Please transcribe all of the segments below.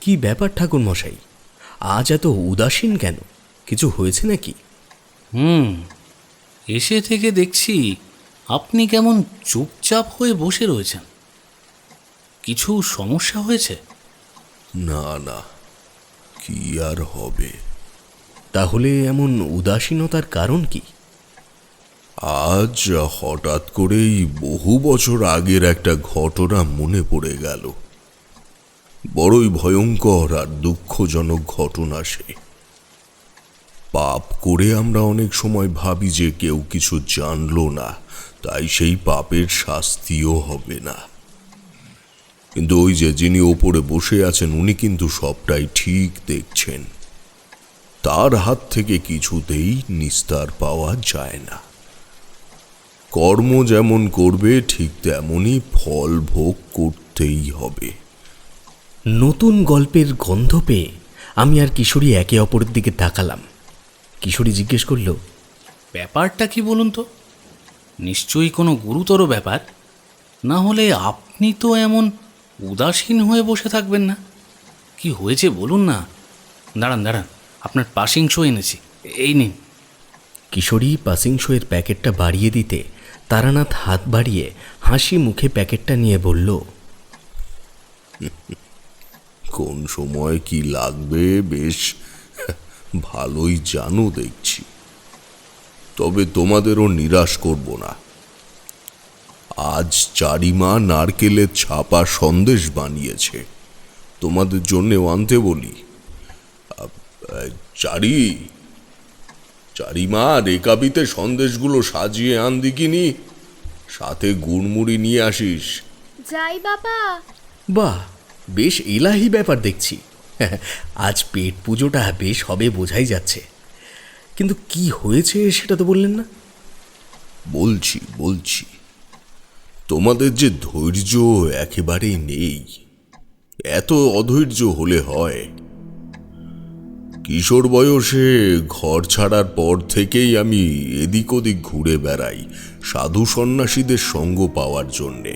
কি ব্যাপার ঠাকুর মশাই, আজ এত উদাসীন কেন? কিছু হয়েছে নাকি? এসে থেকে দেখছি আপনি কেমন চুপচাপ হয়ে বসে রয়েছেন। কিছু সমস্যা হয়েছে? না না, কি আর হবে। তাহলে এমন উদাসীনতার কারণ কি? আজ হঠাৎ করেই বহু বছর আগের একটা ঘটনা মনে পড়ে গেল। বড়ই ভয়ঙ্কর আর দুঃখজনক ঘটনা সে। পাপ করে আমরা অনেক সময় ভাবি যে কেউ কিছু জানলো না, তাই সেই পাপের শাস্তিও হবে না। কিন্তু ওই যে যিনি ওপরে বসে আছেন, উনি কিন্তু সবটাই ঠিক দেখছেন। তার হাত থেকে কিছুতেই নিস্তার পাওয়া যায় না। কর্ম যেমন করবে ঠিক তেমনই ফল ভোগ করতেই হবে। নতুন গল্পের গন্ধ পেয়ে আমি আর কিশোরী একে অপরের দিকে তাকালাম। কিশোরী জিজ্ঞেস করল, ব্যাপারটা কি বলুন তো? নিশ্চয়ই কোনো গুরুতর ব্যাপার, না হলে আপনি তো এমন উদাসীন হয়ে বসে থাকবেন না। কি হয়েছে বলুন না। দাঁড়ান দাঁড়ান, আপনার পাসিং শো এনেছি, এই নিন। কিশোরী পাসিং শোয়ের প্যাকেটটা বাড়িয়ে দিতে তারানাথ হাত বাড়িয়ে হাসি মুখে প্যাকেটটা নিয়ে বলল, কোন সময় কি লাগবে বেশ ভালোই জানো দেখছি। তবে তোমাদেরও নিরাশ করব না। আজ চারিমা নারকেলের ছাপা সন্দেশ বানিয়েছে, তোমাদের জন্যেও আনতে বলি। চারিমা রেকাবিতে সন্দেশগুলো সাজিয়ে আন দিকিনি, সাথে গুড়মুড়ি নিয়ে আসিস। যাই বাবা। বাহ, বেশ এলাহি ব্যাপার দেখছি। আজ পেট পুজোটা বেশ হবে বোঝাই যাচ্ছে, কিন্তু কি হয়েছে সেটা তো বললেন না। বলছি তোমাদের যে ধৈর্য একেবারেই নেই। এত অধৈর্য হলে হয়? কিশোর বয়সে ঘর ছাড়ার পর থেকেই আমি এদিক ওদিক ঘুরে বেড়াই সাধু সন্ন্যাসীদের সঙ্গ পাওয়ার জন্যে,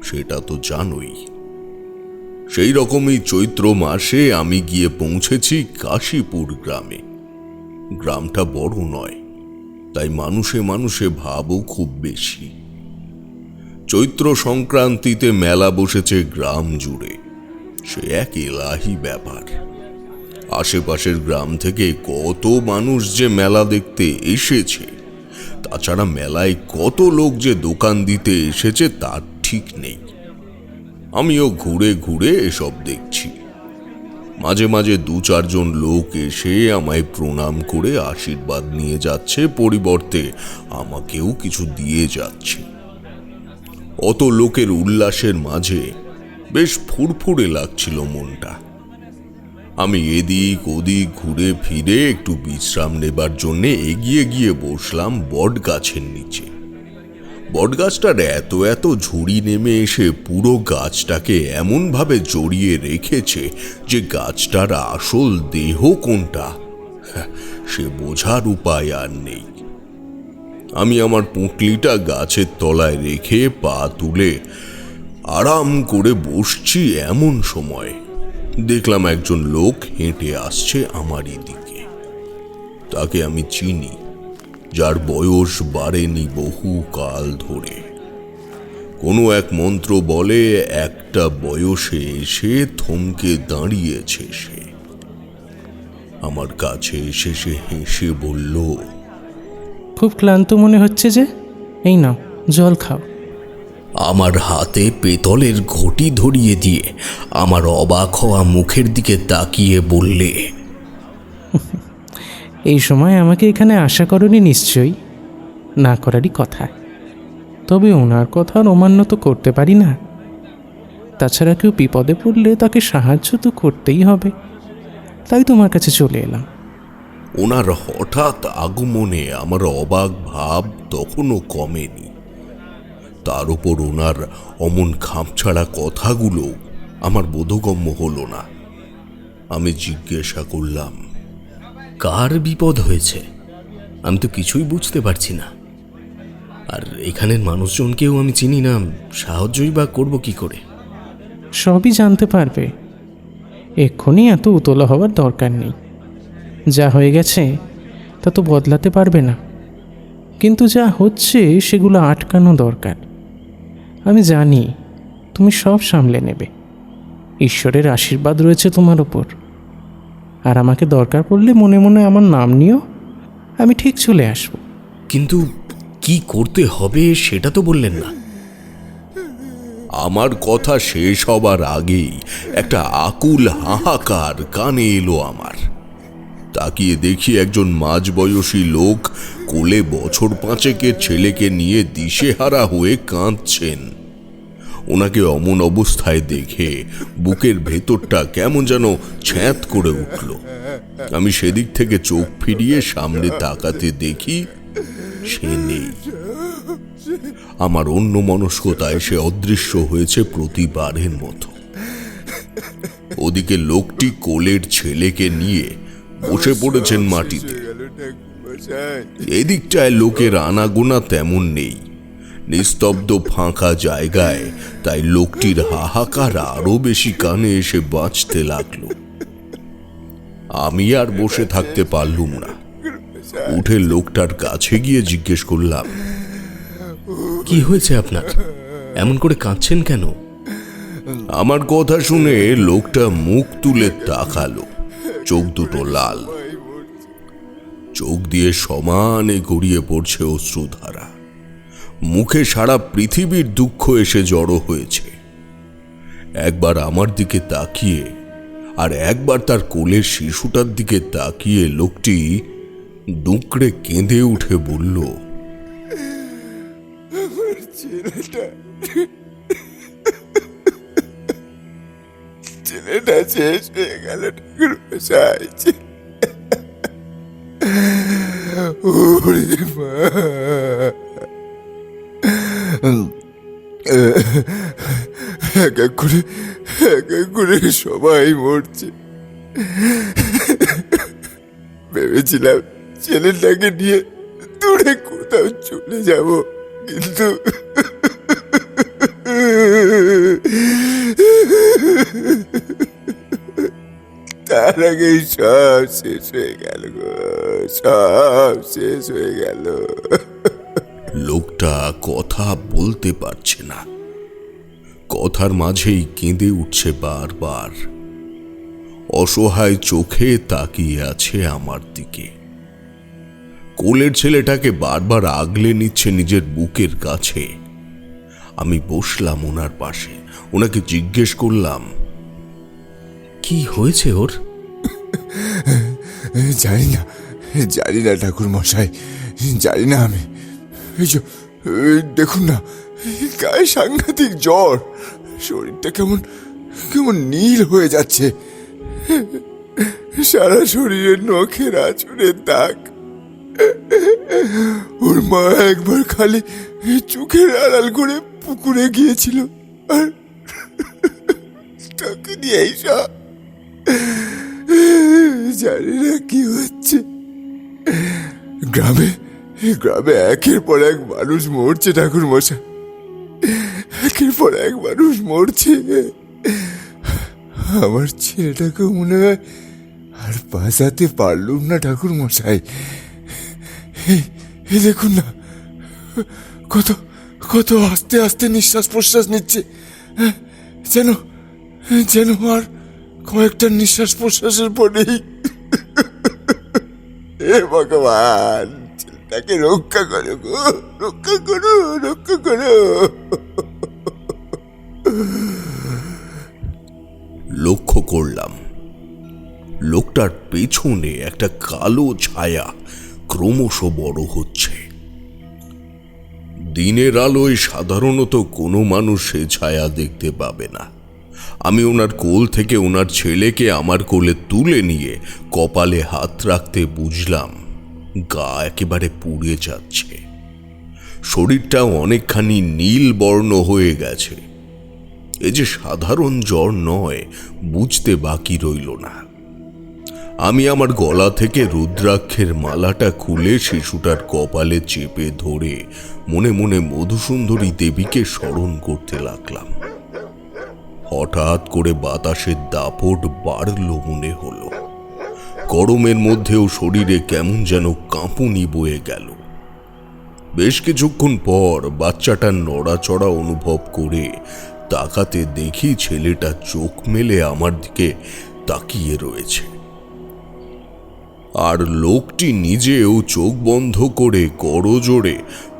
সেটা তো জানোই। সেই রকমই চৈত্র মাসে আমি গিয়ে পৌঁছেছি কাশীপুর গ্রামে। গ্রামটা বড় নয়, তাই মানুষে মানুষে ভাবও খুব বেশি। চৈত্র সংক্রান্তিতে মেলা বসেছে গ্রাম জুড়ে, সে এক এলাহি ব্যাপার। আশেপাশের গ্রাম থেকে কত মানুষ যে মেলা দেখতে এসেছে, তাছাড়া মেলায় কত লোক যে দোকান দিতে এসেছে তার ঠিক নেই। আমিও ঘুরে ঘুরে এসব দেখছি। মাঝে মাঝে 2-4 লোক এসে আমায় প্রণাম করে আশীর্বাদ নিয়ে যাচ্ছে, পরিবর্তে আমাকেও কিছু দিয়ে যাচ্ছে। অত লোকের উল্লাসের মাঝে বেশ ফুরফুরে লাগছিল মনটা। আমি এদিক ওদিক ঘুরে ফিরে একটু বিশ্রাম নেবার জন্য এগিয়ে গিয়ে বসলাম বট গাছের নিচে। বটগাছটার এত ঝুড়ি নেমে এসে পুরো গাছটাকে এমনভাবে জড়িয়ে রেখেছে যে গাছটার আসল দেহ কোনটা সে বোঝার উপায় আর নেই। আমি আমার পুঁটলিটা গাছের তলায় রেখে পা তুলে আরাম করে বসছি, এমন সময় দেখলাম একজন লোক হেঁটে আসছে আমারই দিকে। তাকে আমি চিনি, যার বয়স বাড়েনি বহু কাল ধরে। কোনো এক মন্ত্র বলে একটা বয়সে এসে থমকে দাঁড়িয়েছে সে। আমার কাছে এসে সে হেসে বলল, খুব ক্লান্ত মনে হচ্ছে যে, এই নাও জল খাও। আমার হাতে পেতলের ঘটি ধরিয়ে দিয়ে আমার অবাক হওয়া মুখের দিকে তাকিয়ে বললে, এই সময় আমাকে এখানে আশা করনি নিশ্চয়ই, না করারই কথা। তবে ওনার কথা অমান্য তো করতে পারি না। তাছাড়া কেউ বিপদে পড়লে তাকে সাহায্য তো করতেই হবে, তাই তোমার কাছে চলে এলাম। ওনার হঠাৎ আগমনে আমার অবাক ভাব তখনও কমেনি। তার উপর ওনার অমন খামছাড়া কথাগুলো আমার বোধগম্য হলো না। আমি জিজ্ঞাসা করলাম, কার বিপদ হয়েছে? আমি তো কিছুই বুঝতে পারছি না। আর এখানের মানুষজনকেও আমি চিনি না, সাহায্যই বা করব কি করে? সবই জানতে পারবে। এক্ষুনি এত উতলা হওয়ার দরকার নেই। যা হয়ে গেছে তা তো বদলাতে পারবে না, কিন্তু যা হচ্ছে সেগুলো আটকানো দরকার। আমি জানি তুমি সব সামলে নেবে। ঈশ্বরের আশীর্বাদ রয়েছে তোমার ওপর। আর আমাকে দরকার পড়লে মনে মনে আমার নাম নিও, আমি ঠিক চলে আসবো। কিন্তু কি করতে হবে সেটা তো বললেন না। আমার কথা শেষ হবার আগেই একটা আকুল হাহাকার কানে এলো আমার। তাকিয়ে দেখি একজন মাঝবয়সী লোক কোলে বছর 5 ছেলেকে নিয়ে দিশেহারা হয়ে কাঁদছেন। ওনাকে অমন অবস্থায় দেখে বুকের ভেতরটা কেমন যেন ছ্যাঁত করে উঠল। আমি সেদিক থেকে চোখ ফিরিয়ে সামনে তাকাতে দেখি সে নেই। আমার অন্য মনস্কতায় সে অদৃশ্য হয়েছে প্রতিবারের মতো। ওদিকে লোকটি কোলের ছেলেকে নিয়ে বসে পড়েছেন মাটিতে। এদিকটায় লোকের আনাগোনা তেমন নেই, নিস্তব্ধ ফাঁকা জায়গায়। তাই লোকটির হাহাকার আরো বেশি কানে এসে বাঁচতে লাগলো। আমি আর বসে থাকতে পারলুম না, উঠে লোকটার কাছে গিয়ে জিজ্ঞেস করলাম, কি হয়েছে আপনার? এমন করে কাঁদছেন কেন? আমার কথা শুনে লোকটা মুখ তুলে তাকালো। চোখ দুটো লাল, চোখ দিয়ে সমানে গড়িয়ে পড়ছে অশ্রুধারা। মুখে সারা পৃথিবীর দুঃখ এসে জড়ো হয়েছে। একবার আমার দিকে তাকিয়ে আর একবার তার কোলের শিশুটার দিকে তাকিয়ে লোকটি দুঁকড়ে কেঁদে উঠে বলল, ছেলেটা শেষ হয়ে গেল ঠাকুরমশাই। ওরে মা, এক এক করে সবাই মরছে। ভেবেছিলাম ছেলেটাকে নিয়ে দূরে কোথাও চলে যাব, কিন্তু তার আগেই সব শেষ হয়ে গেল গো, সব শেষ হয়ে গেল। লোকটা কথা বলতে পারছে না, কথার মাঝেই কেঁদে উঠছে বারবার। অসহায় চোখে তাকিয়ে আছে আমার দিকে। কোলের ছেলেটাকে বারবার আগলে নিচ্ছে নিজের বুকের কাছে। আমি বসলাম ওনার পাশে, ওনাকে জিজ্ঞেস করলাম, কি হয়েছে ওর? জানি না ঠাকুর মশাই, জানি না আমি। দেখুন না, গায়ে সাংঘাতিক জ্বর, শরীরটা কেমন কেমন নীল হয়ে যাচ্ছে, সারা শরীরের নখের আঁচড়ের দাগ। ওর মা একবার খালি চোখের আড়াল করে পুকুরে গিয়েছিল, আর তাকে নিয়ে এইসব। জানি না কি হচ্ছে। গ্রামে একের পর এক মানুষ মরছে ঠাকুর মশাই, একের পর এক মানুষ মরছে। আমার ছেলেটাকে মনে হয় আর বাঁচাতে পারলুম না ঠাকুর মশাই। এই দেখুন না, কত কত আস্তে আস্তে নিঃশ্বাস প্রশ্বাস নিচ্ছে, যেন আর কয়েকটা নিঃশ্বাস প্রশ্বাসের পরেই। হে ভগবান, ছেলেটাকে রক্ষা করো গো, রক্ষা করো, রক্ষা করো। লক্ষ্য করলাম লোকটার পেছনে একটা কালো ছায়া ক্রমশ বড় হচ্ছে। দিনের আলোয় সাধারণত কোনো মানুষ সে ছায়া দেখতে পাবে না। আমি ওনার কোল থেকে ওনার ছেলেকে আমার কোলে তুলে নিয়ে কপালে হাত রাখতে বুঝলাম গা একেবারে পুড়ে যাচ্ছে। শরীরটাও অনেকখানি নীল বর্ণ হয়ে গেছে। এ যে সাধারণ জ্বর নয় বুঝতে বাকি রইল না। আমি আমার গলা থেকে রুদ্রাক্ষের মালাটা খুলে শিশুটার কপালে চেপে ধরে মনে মনে মধুসুন্দরী দেবীকে স্মরণ করতে লাগলাম। হঠাৎ করে বাতাসের দাপট বাড়ল মনে হলো। গরমের মধ্যেও শরীরে কেমন যেন কাঁপুনি বয়ে গেল। বেশ কিছুক্ষণ পর বাচ্চাটার নড়াচড়া অনুভব করে তাকাতে দেখি ছেলেটা চোখ মেলে আমার দিকে তাকিয়ে রয়েছে, আর লোকটি নিজেও চোখ বন্ধ করে করজোড়ে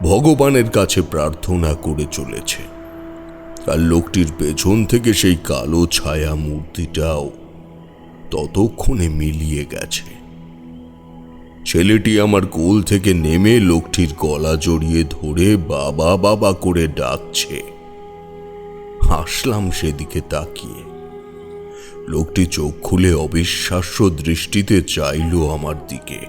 ভগবানের কাছে প্রার্থনা করে চলেছে। আর লোকটির পেছন থেকে সেই কালো ছায়া মূর্তিটাও ততক্ষণে মিলিয়ে গেছে। ছেলেটি আমার কোল থেকে নেমে লোকটির গলা জড়িয়ে ধরে বাবা বাবা করে ডাকছে। হাসলাম সেদিকে তাকিয়ে। লোকটি চোখ খুলে অবিশ্বাস্য দৃষ্টিতে চাইল আমার দিকে,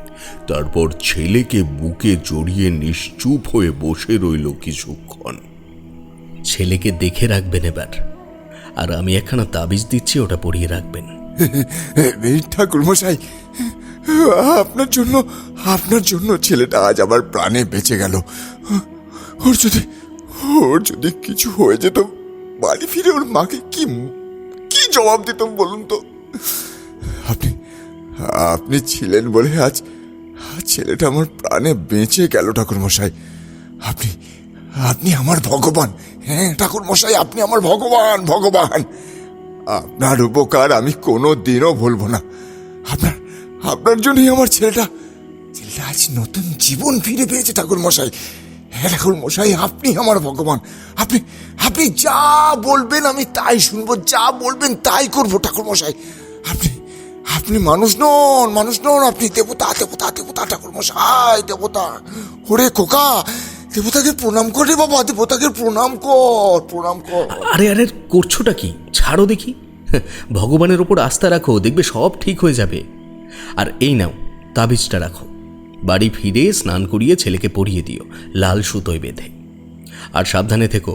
তারপর ছেলেকে বুকে জড়িয়ে নিশ্চুপ হয়ে বসে রইল কিছুক্ষণ। ছেলেকে দেখে রাখবেন এবার, আর আমি একখানা তাবিজ দিচ্ছি, ওটা পরিয়ে রাখবেন। এই ঠাকুরমশাই, আপনার জন্য ছেলেটা আজ আমার প্রাণে বেঁচে গেল। ওর যদি কিছু হয়ে যেত, বাড়ি ফিরে ওর মাকে কি জবাব দিতাম বলুন তো? আপনি ছিলেন বলে আজ ছেলেটা আমার প্রাণে বেঁচে গেল ঠাকুরমশাই। আপনি আমার ভগবান। হ্যাঁ ঠাকুরমশাই, আপনি আমার ভগবান। আপনার উপকার আমি কোনো দিনও ভুলবো না। আপনার জন্যই আমার ছেলেটা আজ নতুন জীবন ফিরে পেয়েছে ঠাকুরমশাই। হ্যাঁ ঠাকুরমশাই, আপনি আমার ভগবান। আপনি যা বলবেন আমি তাই শুনবো, যা বলবেন তাই করবো ঠাকুরমশাই। আপনি মানুষ নন, আপনি দেবতা ঠাকুরমশাই, দেবতা। ওরে খোকা, দেবতাকে প্রণাম কর রে বাবা, দেবতাকে প্রণাম কর। আরে আরে, করছোটা কি? ছাড়ো দেখি। ভগবানের ওপর আস্থা রাখো, দেখবে সব ঠিক হয়ে যাবে। আর এই নাও, তাবিজটা রাখো। বাড়ি ফিরে স্নান করিয়ে ছেলেকে পরিয়ে দিও, লাল সুতোয় বেঁধে। আর সাবধানে থেকো,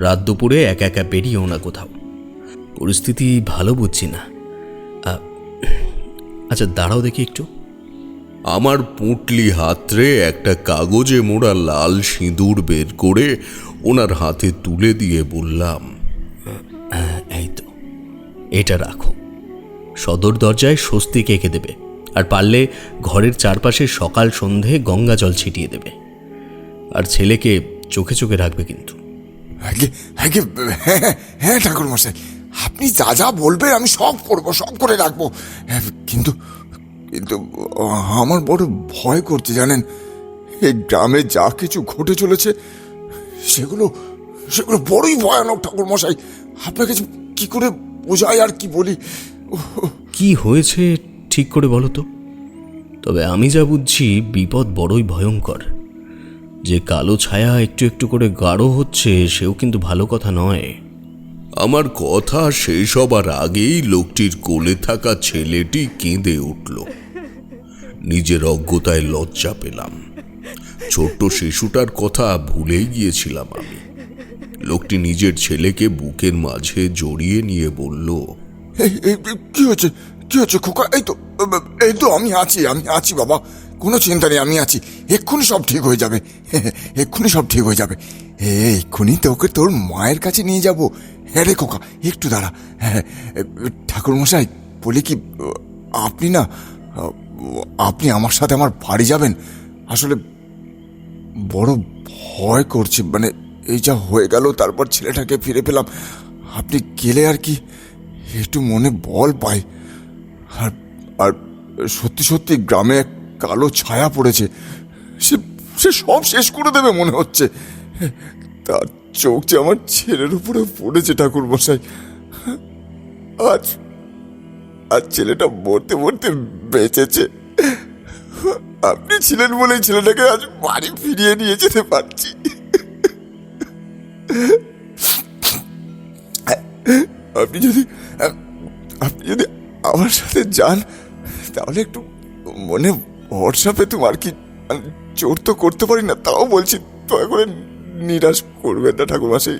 রাত দুপুরে একা একা বেরিয়েও না কোথাও। পরিস্থিতি ভালো বুঝছি না। আচ্ছা দাঁড়াও দেখি একটু। আমার পুঁটলি হাতরে একটা কাগজে মোড়া লাল সিঁদুর বের করে ওনার হাতে তুলে দিয়ে বললাম, এই তো, এটা রাখো। সদর দরজায় স্বস্তিক এঁকে দেবে, আর পারলে ঘরের চারপাশে সকাল সন্ধে গঙ্গা জল ছিটিয়ে দেবে। আর ছেলেকে চোখে চোখে রাখবে কিন্তু। হ্যাঁ ঠাকুরমশাই, আপনি যা বলবেন আমি সব করবো, সব করে রাখবো। কিন্তু আমার বড় ভয় করছে জানেন। এই গ্রামে যা কিছু ঘটে চলেছে সেগুলো বড়ই ভয়ানক ঠাকুরমশাই। আপনাকে কি করে বোঝাই আর কি বলি। কি হয়েছে ঠিক করে বলো তো। তবে আমি যা বুঝছি, বিপদ বড়ই ভয়ঙ্কর। যে কালো ছায়া একটু একটু করে গাঢ় হচ্ছে, সেও কিন্তু ভালো কথা নয়। আমার কথা শেষ হবার আগেই লোকটির কোলে থাকা ছেলেটি কেঁদে উঠল। নিজের অজ্ঞতায় লজ্জা পেলাম। ছোট্ট শিশুটার কথা ভুলেই গিয়েছিলাম আমি। লোকটি নিজের ছেলেকে বুকের মাঝে জড়িয়ে নিয়ে বলল, কি হচ্ছে খোকা? এই তো আমি আছি বাবা, কোনো চিন্তা নেই, আমি আছি। এক্ষুনি সব ঠিক হয়ে যাবে, এক্ষুনি তোকে তোর মায়ের কাছে নিয়ে যাব। হ্যাঁ রে খোকা, একটু দাঁড়া। হ্যাঁ ঠাকুরমশাই, বলি কি, আপনি আমার সাথে আমার বাড়ি যাবেন? আসলে বড় ভয় করছে, মানে এই যা হয়ে গেল, তারপর ছেলেটাকে ফিরে পেলাম। আপনি গেলে আর কি একটু মনে বল পাই। আর সত্যি গ্রামে এক কালো ছায়া পড়েছে, সে সব শেষ করে দেবে মনে হচ্ছে। তার চোখ যে আমার ছেলের উপরে পড়েছে ঠাকুরমশাই। আজ ছেলেটা মরতে বেঁচেছে। আপনি ছিলেন বলেই ছেলেটাকে আজ বাড়ি ফিরিয়ে নিয়ে যেতে পারছি। আপনি যদি আমার সাথে যান, তাহলে একটু মনে ভরসা পেতুম আর কি। জোর তো করতে পারি না, তাও বলছি, দয়া করে নিরাশ করবেন না ঠাকুরমশাই।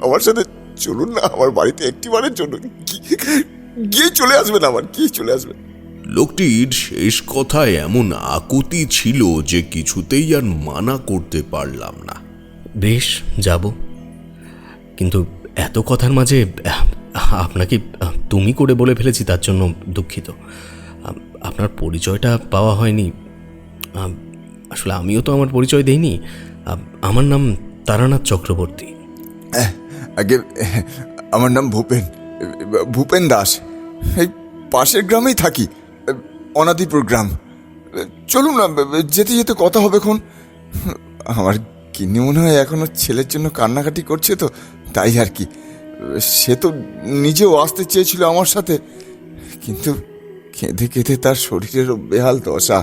আমার সাথে চলুন না আমার বাড়িতে একটিবারের জন্য। গিয়ে চলে আসবেন, চলে আসবেন। লোকটির শেষ কথায় এমন আকুতি ছিল যে কিছুতেই আর মানা করতে পারলাম না। বেশ, যাব, কিন্তু এত কথার মাঝে আপনাকে তুমি করে বলে ফেলেছি, তার জন্য দুঃখিত। আপনার পরিচয়টা পাওয়া হয়নি। আসলে আমিও তো আমার পরিচয় দেইনি। আমার নাম তারানাথ চক্রবর্তী। আগে আমার নাম ভূপেন দাস। এই পাশের গ্রামেই থাকি, অনাদিপুর গ্রাম। চলুন না, যেতে যেতে কথা হবে খন। আমার কিনে মনে হয় এখনো ছেলের জন্য কান্নাকাটি করছে, তো তাই আর কি। সে তো নিজেও আসতে চেয়েছিল আমার সাথে, কিন্তু কেঁদে কেঁদে তার শরীরেরও বেহাল দশা।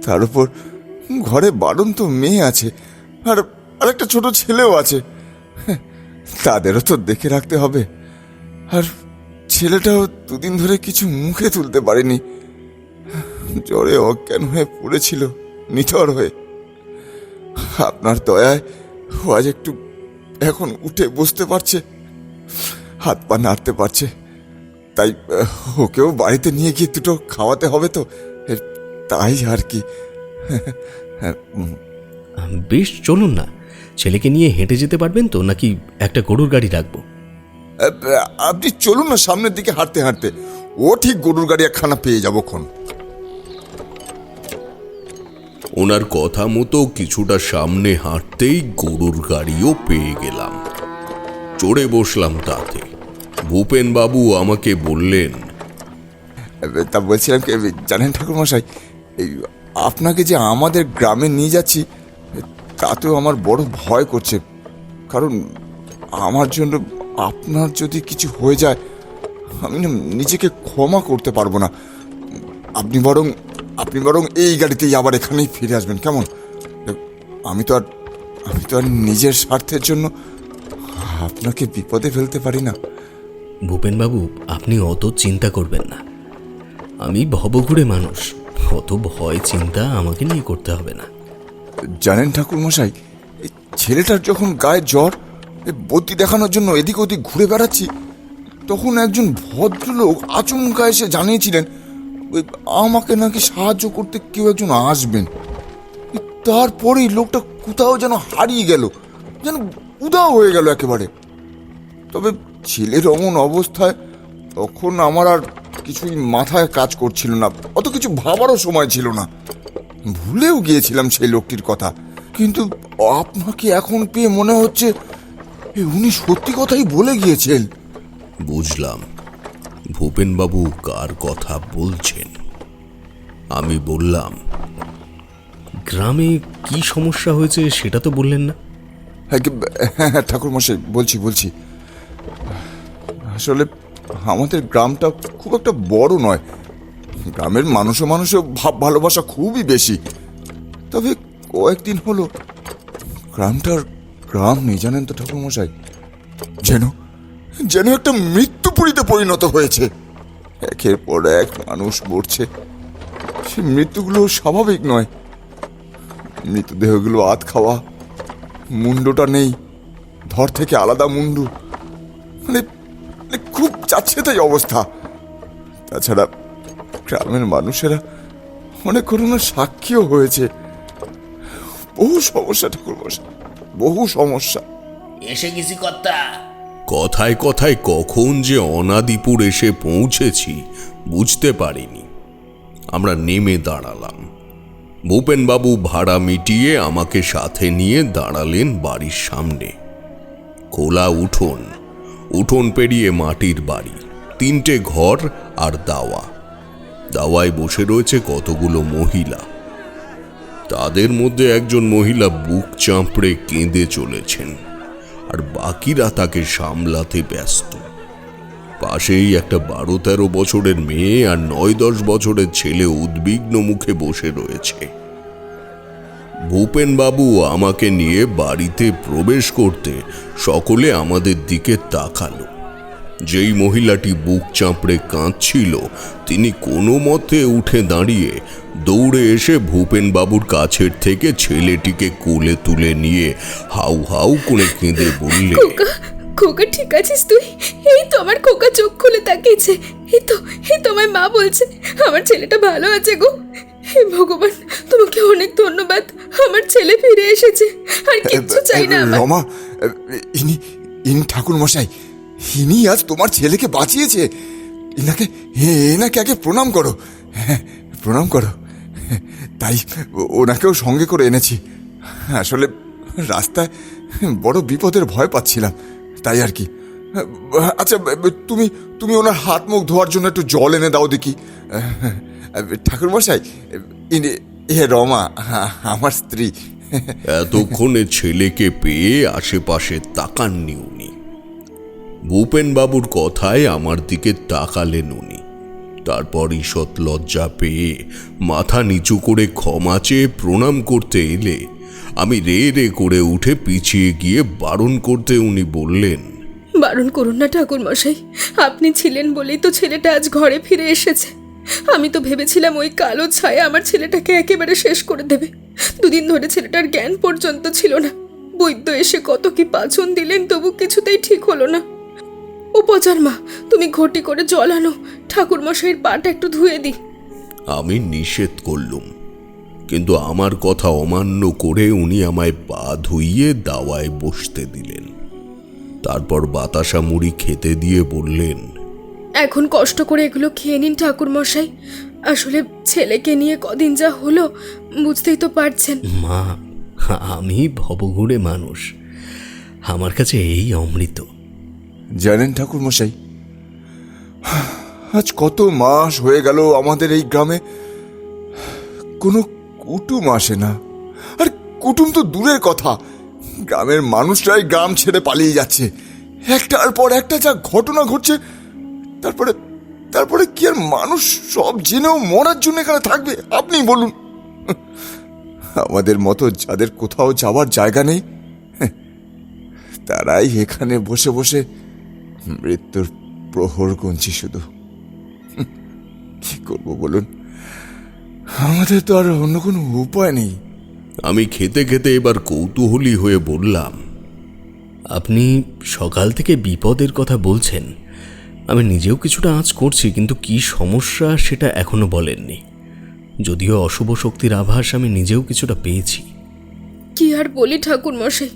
তার উপর ঘরে বাড়ন্ত মেয়ে আছে, আর একটা ছোট ছেলেও আছে। তাদেরও তো দেখে রাখতে হবে। আর ছেলেটাও দুদিন ধরে কিছু মুখে তুলতে পারেনি, জ্বরে অজ্ঞান হয়ে পড়েছিল নিথর হয়ে। আপনার দয়ায় ও আজ একটু এখন উঠে বসতে পারছে, হাত পা নাড়তে পারছে। তাই ওকেও বাড়িতে নিয়ে গিয়ে দুটো খাওয়াতে হবে তো, তাই আর কি। বেশ, চলুন না। ছেলেকে নিয়ে হেঁটে যেতে পারবেন তো, নাকি একটা গরুর গাড়ি রাখবো? আপনি চলুন না সামনের দিকে হাঁটতে হাঁটতে, ও ঠিক গরুর গাড়ি একখানা পেয়ে যাবো খন। ওনার কথা মতো কিছুটা সামনে হাঁটতেই গরুর গাড়িও পেয়ে গেলাম। চড়ে বসলাম তাতে। ভূপেন বাবু আমাকে বললেন, তা বলছিলাম কি জানেন ঠাকুরমশাই, এই আপনাকে যে আমাদের গ্রামে নিয়ে যাচ্ছি, তাতেও আমার বড় ভয় করছে। কারণ আমার জন্য আপনার যদি কিছু হয়ে যায়, আমি না নিজেকে ক্ষমা করতে পারবো না। আপনি বরং এই গাড়িতেই আবার এখানেই ফিরে আসবেন, কেমন? আমি তো আর নিজের স্বার্থের জন্য আপনাকে বিপদে ফেলতে পারি না। ভূপেনবাবু, আপনি অত চিন্তা করবেন না। আমি ভবঘুরে মানুষ, অত ভয় চিন্তা আমাকে নিয়ে করতে হবে না। জানেন ঠাকুরমশাই, এই ছেলেটার যখন গায়ে জ্বর, বদ্যি দেখানোর জন্য এদিক ওদিক ঘুরে বেড়াচ্ছি, তখন একজন ভদ্রলোক আচমকা এসে জানিয়েছিলেন আমাকে নাকি সাহায্য করতে কেউ একজন আসবেন। তারপরেই লোকটা কোথাও যেন হারিয়ে গেল, যেন উধাও হয়ে গেল একেবারে। তবে ছেলের অমন অবস্থায় তখন আমার আর কিছুই মাথায় কাজ করছিল না, অত কিছু ভাবারও সময় ছিল না। ভুলেও গিয়েছিলাম সেই লোকটির কথা। কিন্তু আপনাকে এখন পেয়ে মনে হচ্ছে উনি সত্যি কথাই বলে গিয়েছেন। বুঝলাম ভূপেনবাবু কার কথা বলছেন। আমি বললাম, গ্রামে কি সমস্যা হয়েছে সেটা তো বললেন না। হ্যাঁ ঠাকুরমশাই, বলছি। আসলে আমাদের গ্রামটা খুব একটা বড় নয়। গ্রামের মানুষও ভাব ভালোবাসা খুবই বেশি। তবে কয়েকদিন হলো গ্রামটার গ্রাম নেই, জানেন তো ঠাকুরমশাই। যেন একটা মৃত্যুপুরীতে পরিণত হয়েছে। একের পর এক মানুষ মরছে। সে মৃত্যুগুলো স্বাভাবিক নয়। মৃতদেহগুলো আধ খাওয়া, মুন্ডটা নেই, ধর থেকে আলাদা মুন্ডু, মানে খুব যাচ্ছে তাই অবস্থা। তাছাড়া গ্রামের মানুষেরা অনেক ঘটনার সাক্ষীও হয়েছে। বহু সমস্যা ঠাকুরমশাই, বহু সমস্যা। এসে গেছি কর্তা। কথায় কথায় কখন যে অনাদিপুর এসে পৌঁছেছি বুঝতে পারিনি। আমরা নেমে দাঁড়ালাম। ভূপেনবাবু ভাড়া মিটিয়ে আমাকে সাথে নিয়ে দাঁড়ালেন বাড়ির সামনে। খোলা উঠোন পেরিয়ে মাটির বাড়ি, 3টে ঘর আর দাওয়ায় বসে রয়েছে কতগুলো মহিলা। তাদের মধ্যে একজন মহিলা বুক চাপড়ে কেঁদে চলেছেন, আর বাকিরা তাকে সামলাতে ব্যস্ত। পাশেই একটা 12-13 বছরের মেয়ে আর 9-10 বছরের ছেলে উদ্বিগ্ন মুখে বসে রয়েছে। ভূপেনবাবু আমাকে নিয়ে বাড়িতে প্রবেশ করতে সকলে আমাদের দিকে তাকালো। যেই মহিলাটি বুক চাপড়ে কাঁদছিল, তিনি কোনো মতে উঠে দাঁড়িয়ে দৌড়ে এসে ভূপেনবাবুর কাছের থেকে ছেলেটিকে কোলে তুলে নিয়ে হাউ হাউ করে কেঁদে বললে, খোকা ঠিক আছিস তুই? এই তো আমার খোকা চোখ খুলে তাকিয়েছে। এই তো আমার মা বলছে আমার ছেলেটা ভালো আছে গো। হে ভগবান, তোমাকে অনেক ধন্যবাদ, আমার ছেলে ফিরে এসেছে। আর কিচ্ছু চাই না আমার। রমা, ইনি ঠাকুর মশাই, ইনি আজ তোমার ছেলেকে বাঁচিয়েছে। এনাকে আগে প্রণাম করো। হ্যাঁ, প্রণাম করো। তাই ওনাকেও সঙ্গে করে এনেছি। আসলে রাস্তায় বড় বিপদের ভয় পাচ্ছিলাম, তাই আর কি। আচ্ছা, তুমি ওনার হাত মুখ ধোয়ার জন্য একটু জল এনে দাও দেখি। ঠাকুর মশাই, রমা আমার স্ত্রী। এতক্ষণে ছেলেকে পেয়ে আশেপাশে তাকাননি উনি। ভূপেনবাবুর কথায় আমার দিকে তাকালেন উনি। তারপর ঈষৎ লজ্জা পেয়ে মাথা নিচু করে ক্ষমা চেয়ে প্রণাম করতে এলে আমি রে রে করে উঠে পিছিয়ে গিয়ে বারণ করতে উনি বললেন, বারণ করুন না ঠাকুর মশাই, আপনি ছিলেন বলেই তো ছেলেটা আজ ঘরে ফিরে এসেছে। আমি তো ভেবেছিলাম ওই কালো ছায়া আমার ছেলেটাকে একেবারে শেষ করে দেবে। দুদিন ধরে ছেলেটার জ্ঞান পর্যন্ত ছিল না। বৈদ্য এসে কত কি পাছন দিলেন, তবু কিছুতেই ঠিক হলো না। ও পচার মা, তুমি ঘটি করে জল আনো, ঠাকুর মশাইয়ের পাটা একটু ধুয়ে দিই। আমি নিষেধ করলুম, কিন্তু আমার কথা অমান্য করে উনি আমায় পা ধুইয়ে দাওয়ায় বসতে দিলেন। তারপর বাতাসা মুড়ি খেতে দিয়ে বললেন, এখন কষ্ট করে এগুলো খেয়ে নিন ঠাকুর মশাই। আসলে ছেলেকে নিয়ে কদিন যা হলো বুঝতেই তো পারছেন। মা, আমি ভবঘুরে মানুষ, আমার কাছে এই অমৃত। জানেন ঠাকুর মশাই, আজ কত মাস হয়ে গেল আমাদের এই গ্রামে কোনো কুটুম আসে না। আর কুটুম তো দূরের কথা, গ্রামের মানুষরাই গ্রাম ছেড়ে পালিয়ে যাচ্ছে। একটার পর একটা যা ঘটনা ঘটছে, তারপরে কি আর মানুষ সব জেনেও মরার জন্য এখানে থাকবে? আপনি বলুন। আমাদের মতো যাদের কোথাও যাওয়ার জায়গা নেই, তারাই এখানে বসে বসে মৃত্যুর প্রহর গুনছি শুধু। কি করব বলুন, আমাদের তো আর অন্য কোনো উপায় নেই। আমি খেতে খেতে এবার কৌতূহলী হয়ে বললাম, আপনি সকাল থেকে বিপদের কথা বলছেন। আমি নিজেও কিছুটা আঁচ করছি, কিন্তু কি সমস্যা সেটা এখনো বলেননি। যদিও অশুভ শক্তির আভাস আমি নিজেও কিছুটা পেয়েছি। কি আর বলি ঠাকুর মশাই,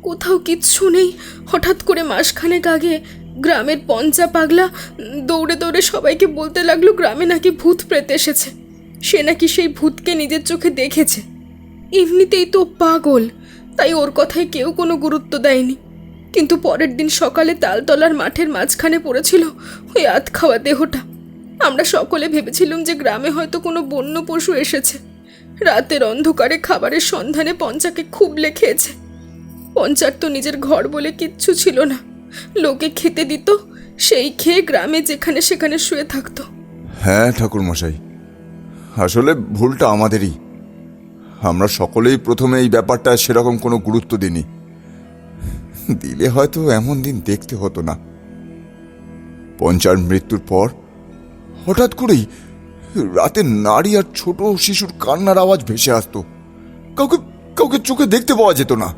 কোথাও কিচ্ছু নেই। হঠাৎ করে মাসখানেক আগে গ্রামের পঞ্চা পাগলা দৌড়ে দৌড়ে সবাইকে বলতে লাগলো গ্রামে নাকি ভূত প্রেত এসেছে। সে নাকি সেই ভূতকে নিজের চোখে দেখেছে। এমনিতেই তো পাগল, তাই ওর কথায় কেউ কোনো গুরুত্ব দেয়নি। কিন্তু পরের দিন সকালে তালতলার মাঠের মাঝখানে পড়েছিল ওই আধ খাওয়া দেহটা। আমরা সকলে ভেবেছিলাম যে গ্রামে হয়তো কোনো বন্য পশু এসেছে। রাতের অন্ধকারে খাবারের সন্ধানে পঞ্চাকে খুবলে খেয়েছে। পঞ্চার তো নিজের ঘর বলে কিচ্ছু ছিল না, লোকে খেতে দিত, সেই খেয়ে গ্রামে যেখানে সেখানে শুয়ে থাকতো। হ্যাঁ ঠাকুর মশাই, আসলে ভুলটা আমাদেরই। আমরা সকলেই প্রথমে এই ব্যাপারটা সেরকম কোনো গুরুত্ব দিইনি। দিলে হয়তো এমন দিন দেখতে হতো না। পঞ্চার মৃত্যুর পর হঠাৎ করেই রাতে নারী আর ছোট শিশুর কান্নার আওয়াজ ভেসে আসতো। কাউকে চোখে দেখতে পাওয়া যেত না,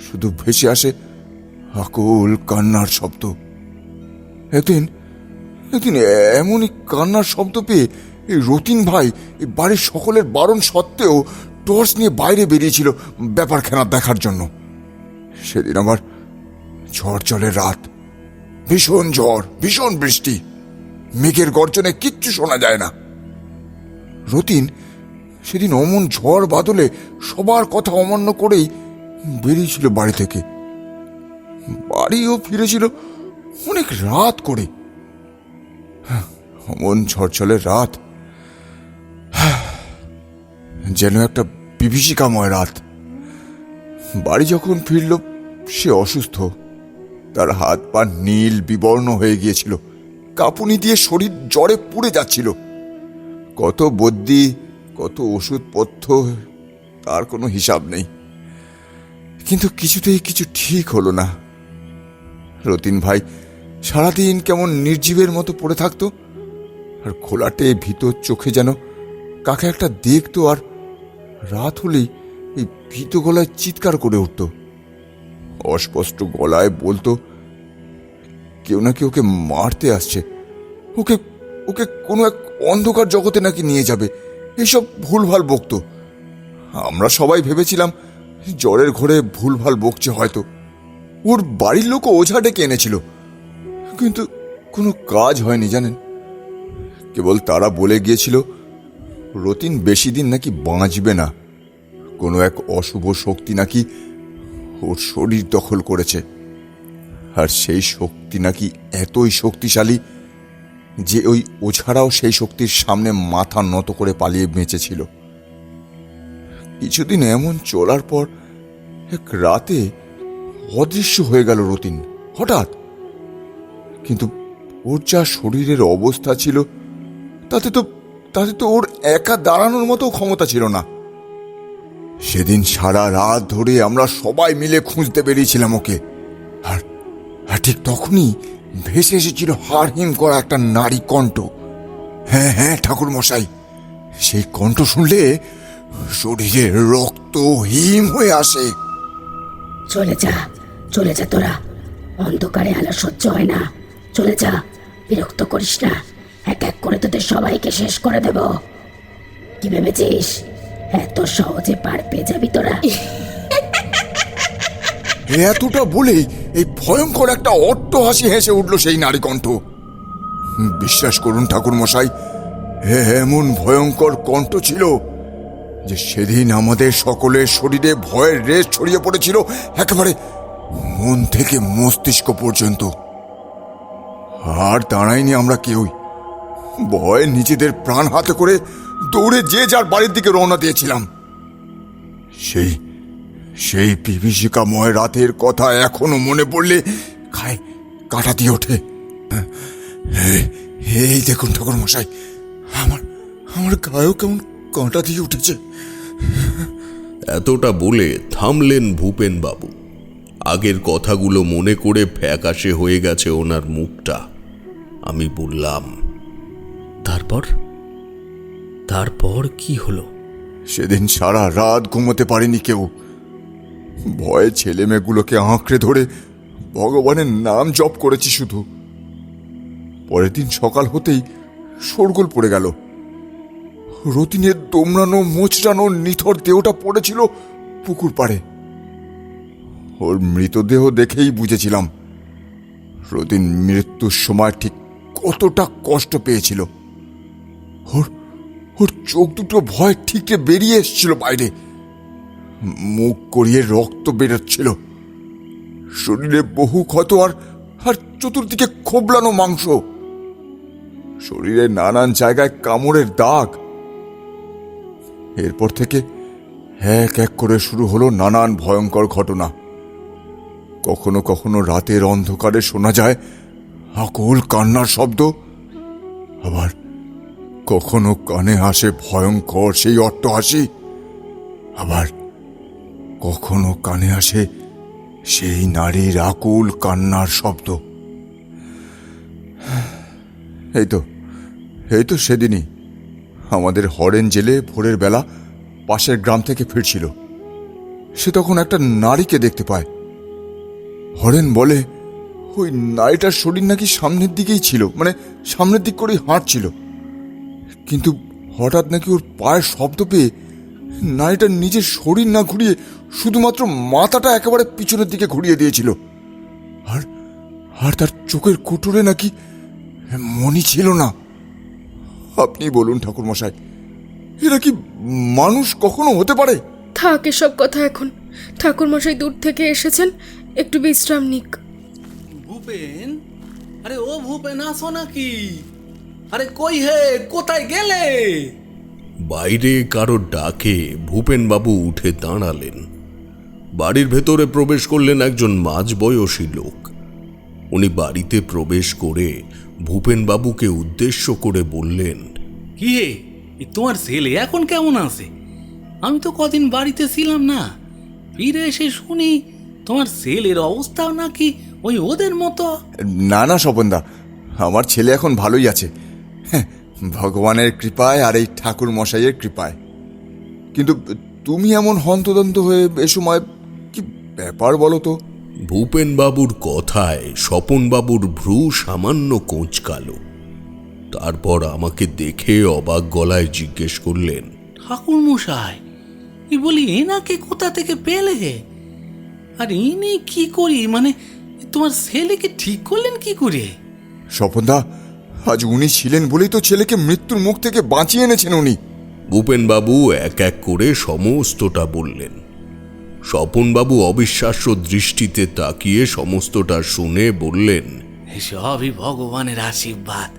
শুধু ভেসে আসে আকুল কান্নার শব্দ। একদিন এমনই কান্নার শব্দ পেয়ে এই রতিন ভাই বাড়ির সকলের বারণ সত্ত্বেও টর্চ নিয়ে বাইরে বেরিয়েছিল ব্যাপারখানা দেখার জন্য। সেদিন আবার ঝড় জলের রাত, ভীষণ ঝড়, ভীষণ বৃষ্টি, মেঘের গর্জনে কিচ্ছু শোনা যায় না। রতিন সেদিন অমন ঝড় বাদলে সবার কথা অমান্য করেই বেরিয়েছিল বাড়ি থেকে। বাড়িও ফিরেছিল অনেক রাত করে। অমন ঝড়ঝলের রাত যেন একটা বিভীষিকাময় রাত। বাড়ি যখন ফিরল, সে অসুস্থ। তার হাত পা নীল বিবর্ণ হয়ে গিয়েছিল, কাঁপুনি দিয়ে শরীর জ্বরে পুড়ে যাচ্ছিল। কত বদ্যি, কত ওষুধপথ্য, তার কোনো হিসাব নেই। কিন্তু কিছুতেই কিছু ঠিক হলো না। রতিন ভাই সারাদিন কেমন নির্জীবের মতো পড়ে থাকতো, আর খোলাটে ভিতর চোখে যেন কাকে একটা দেখতো, আর রাত হলেই এই ভীত গলায় চিৎকার করে উঠত। অস্পষ্ট গলায় বলতো কেউ নাকি ওকে মারতে আসছে, ওকে ওকে কোনো এক অন্ধকার জগতে নাকি নিয়ে যাবে। এসব ভুলভাল বকতো। আমরা সবাই ভেবেছিলাম জ্বরের ঘোরে ভুলভাল বকছে হয়তো। ওর বাড়ির লোক ওঝা ডেকে এনেছিল, কিন্তু কোনো কাজ হয়নি জানেন। কেবল তারা বলে গিয়েছিল রতিন বেশি দিন নাকি বাঁচবে না, কোনো এক অশুভ শক্তি নাকি ওর শরীর দখল করেছে, আর সেই শক্তি নাকি এতই শক্তিশালী যে ওই ওঝারাও সেই শক্তির সামনে মাথা নত করে পালিয়ে বেঁচেছিল। কিছুদিন এমন চলার পর এক রাতে অদৃশ্য হয়ে গেল রতিন হঠাৎ। কিন্তু ওর যা শরীরের অবস্থা ছিল তাতে তো ওর একা দাঁড়ানোর মতো ক্ষমতা ছিল না। সেদিন সারা রাত ধরে আমরা সবাই মিলে খুঁজতে বেরিয়েছিলাম ওকে, আর ঠিক তখনই ভেসে এসেছিল হাড়হিম করা একটা নারী কণ্ঠ। হ্যাঁ হ্যাঁ ঠাকুর মশাই, সেই কণ্ঠ শুনলে শরীরে রক্ত হিম হয়ে আসে। চলে যা তোরা, অন্ধকারে আলো সহ্য হয় না, চলে যা, বিরক্ত করিস না, এক এক করে তোদের সবাইকে শেষ করে দেব। কি ভেবেছিস এত সহজে পার পেয়ে যাবি তোরা? এতটা বলেই এই ভয়ঙ্কর একটা অট্টহাসি হেসে উঠল সেই নারী কণ্ঠ। বিশ্বাস করুন ঠাকুর মশাই, এমন ভয়ঙ্কর কণ্ঠ ছিল যে সেদিন আমাদের সকলের শরীরে ভয়ের রেশ ছড়িয়ে পড়েছিল একেবারে মন থেকে মস্তিষ্ক পর্যন্ত। আর দাঁড়াইনি আমরা কেউই, ভয়ে নিজেদের প্রাণ হাতে করে দৌড়ে যে যার বাড়ির দিকে রওনা দিয়েছিলাম। সেই বিভীষিকাময় রাতের কথা এখনো মনে পড়লে খায় কাটা দিয়ে ওঠে। এই দেখুন ঠাকুর মশাই, আমার গায়েও কেমন কাঁটা দিয়ে উঠেছে। এতটা বলে থামলেন ভূপেন বাবু। আগের কথাগুলো মনে করে ফ্যাকাশে হয়ে গেছে ওনার মুখটা। আমি বললাম, তারপর কি হলো? সেদিন সারা রাত ঘুমোতে পারিনি কেউ, ভয়ে ছেলে মেয়েগুলোকে আঁকড়ে ধরে ভগবানের নাম জপ করেছি শুধু। পরের দিন সকাল হতেই শোরগোল পড়ে গেল। রতিনের দোমড়ানো মোচড়ানো নিথর দেহটা পড়েছিল পুকুর পাড়ে। ওর মৃতদেহ দেখেই বুঝেছিলাম রতিন মৃত্যুর সময় ঠিক কতটা কষ্ট পেয়েছিল। ওর চোখ দুটো ভয় ঠিকরে বেরিয়ে এসেছিল বাইরে, মুখ গড়িয়ে রক্ত বেরোচ্ছিল, শরীরে বহু ক্ষত আর চতুর্দিকে খোবলানো মাংস, শরীরে নানান জায়গায় কামড়ের দাগ। এরপর থেকে এক এক করে শুরু হলো নানান ভয়ঙ্কর ঘটনা। কখনো কখনো রাতের অন্ধকারে শোনা যায় আকুল কান্নার শব্দ, আবার কখনো কানে আসে ভয়ঙ্কর সেই অট্টহাসি, আবার কখনো কানে আসে সেই নারীর আকুল কান্নার শব্দ। এই তো সেদিনই আমাদের হরেন জেলে ভোরের বেলা পাশের গ্রাম থেকে ফিরছিল। সে তখন একটা নারীকে দেখতে পায়। হরেন বলে ওই নারীটার শরীর নাকি সামনের দিকেই ছিল, মানে সামনের দিক করেই হাঁটছিল, কিন্তু হঠাৎ নাকি ওর পায়ের শব্দ পেয়ে নারীটার নিজের শরীর না ঘুরিয়ে শুধুমাত্র মাথাটা একেবারে পিছনের দিকে ঘুরিয়ে দিয়েছিল, আর তার চোখের কুটুরে নাকি মনি ছিল না। আপনি বলুন ঠাকুর মশাই, এরা কি মানুষ কখনো হতে পারে? থাক এসব কথা এখন, ঠাকুর মশাই দূর থেকে এসেছেন, একটু বিশ্রাম নিক। ভূপেন, আরে ও ভূপেন, আসো নাকি? আরে কই হে, কোথায় গেলে? বাইরে কারোর ডাকে ভূপেন বাবু উঠে দাঁড়ালেন। বাড়ির ভেতরে প্রবেশ করলেন একজন মাঝবয়সী লোক। উনি বাড়িতে প্রবেশ করে ভূপেন বাবুকে উদ্দেশ্য করে বললেন, কি হে, তোমার ছেলে এখন কেমন আছে? আমি তো কদিন বাড়িতে ছিলাম না, ফিরে এসে শুনি তোমার ছেলের অবস্থাও নাকি ওই ওদের মতো। না স্বপনদা, আমার ছেলে এখন ভালোই আছে, ভগবানের কৃপায় আর এই ঠাকুর মশাইয়ের কৃপায়। কিন্তু তুমি এমন হন্তদন্ত হয়ে এ সময় কি ব্যাপার বলো তো? ভূপেন বাবুর কথায় স্বপন বাবুর ভ্রু সামান্য কোঁচকালো। তারপর আমাকে দেখে অবাক গলায় জিজ্ঞেস করলেন, ঠাকুর মশাই, বলি এনাকে কোথা থেকে পেলে? আর ইনি কি করি, মানে তোমার ছেলেকে ঠিক করলেন কি করে? স্বপনদা, আজ উনি ছিলেন বলেই তো ছেলেকে মৃত্যুর মুখ থেকে বাঁচিয়ে এনেছেন উনি। ভূপেনবাবু এক এক করে সমস্তটা বললেন। স্বপনবাবু অবিশ্বাস্য দৃষ্টিতে তাকিয়ে সমস্তটা শুনে বললেন, সবই ভগবানের আশীর্বাদ,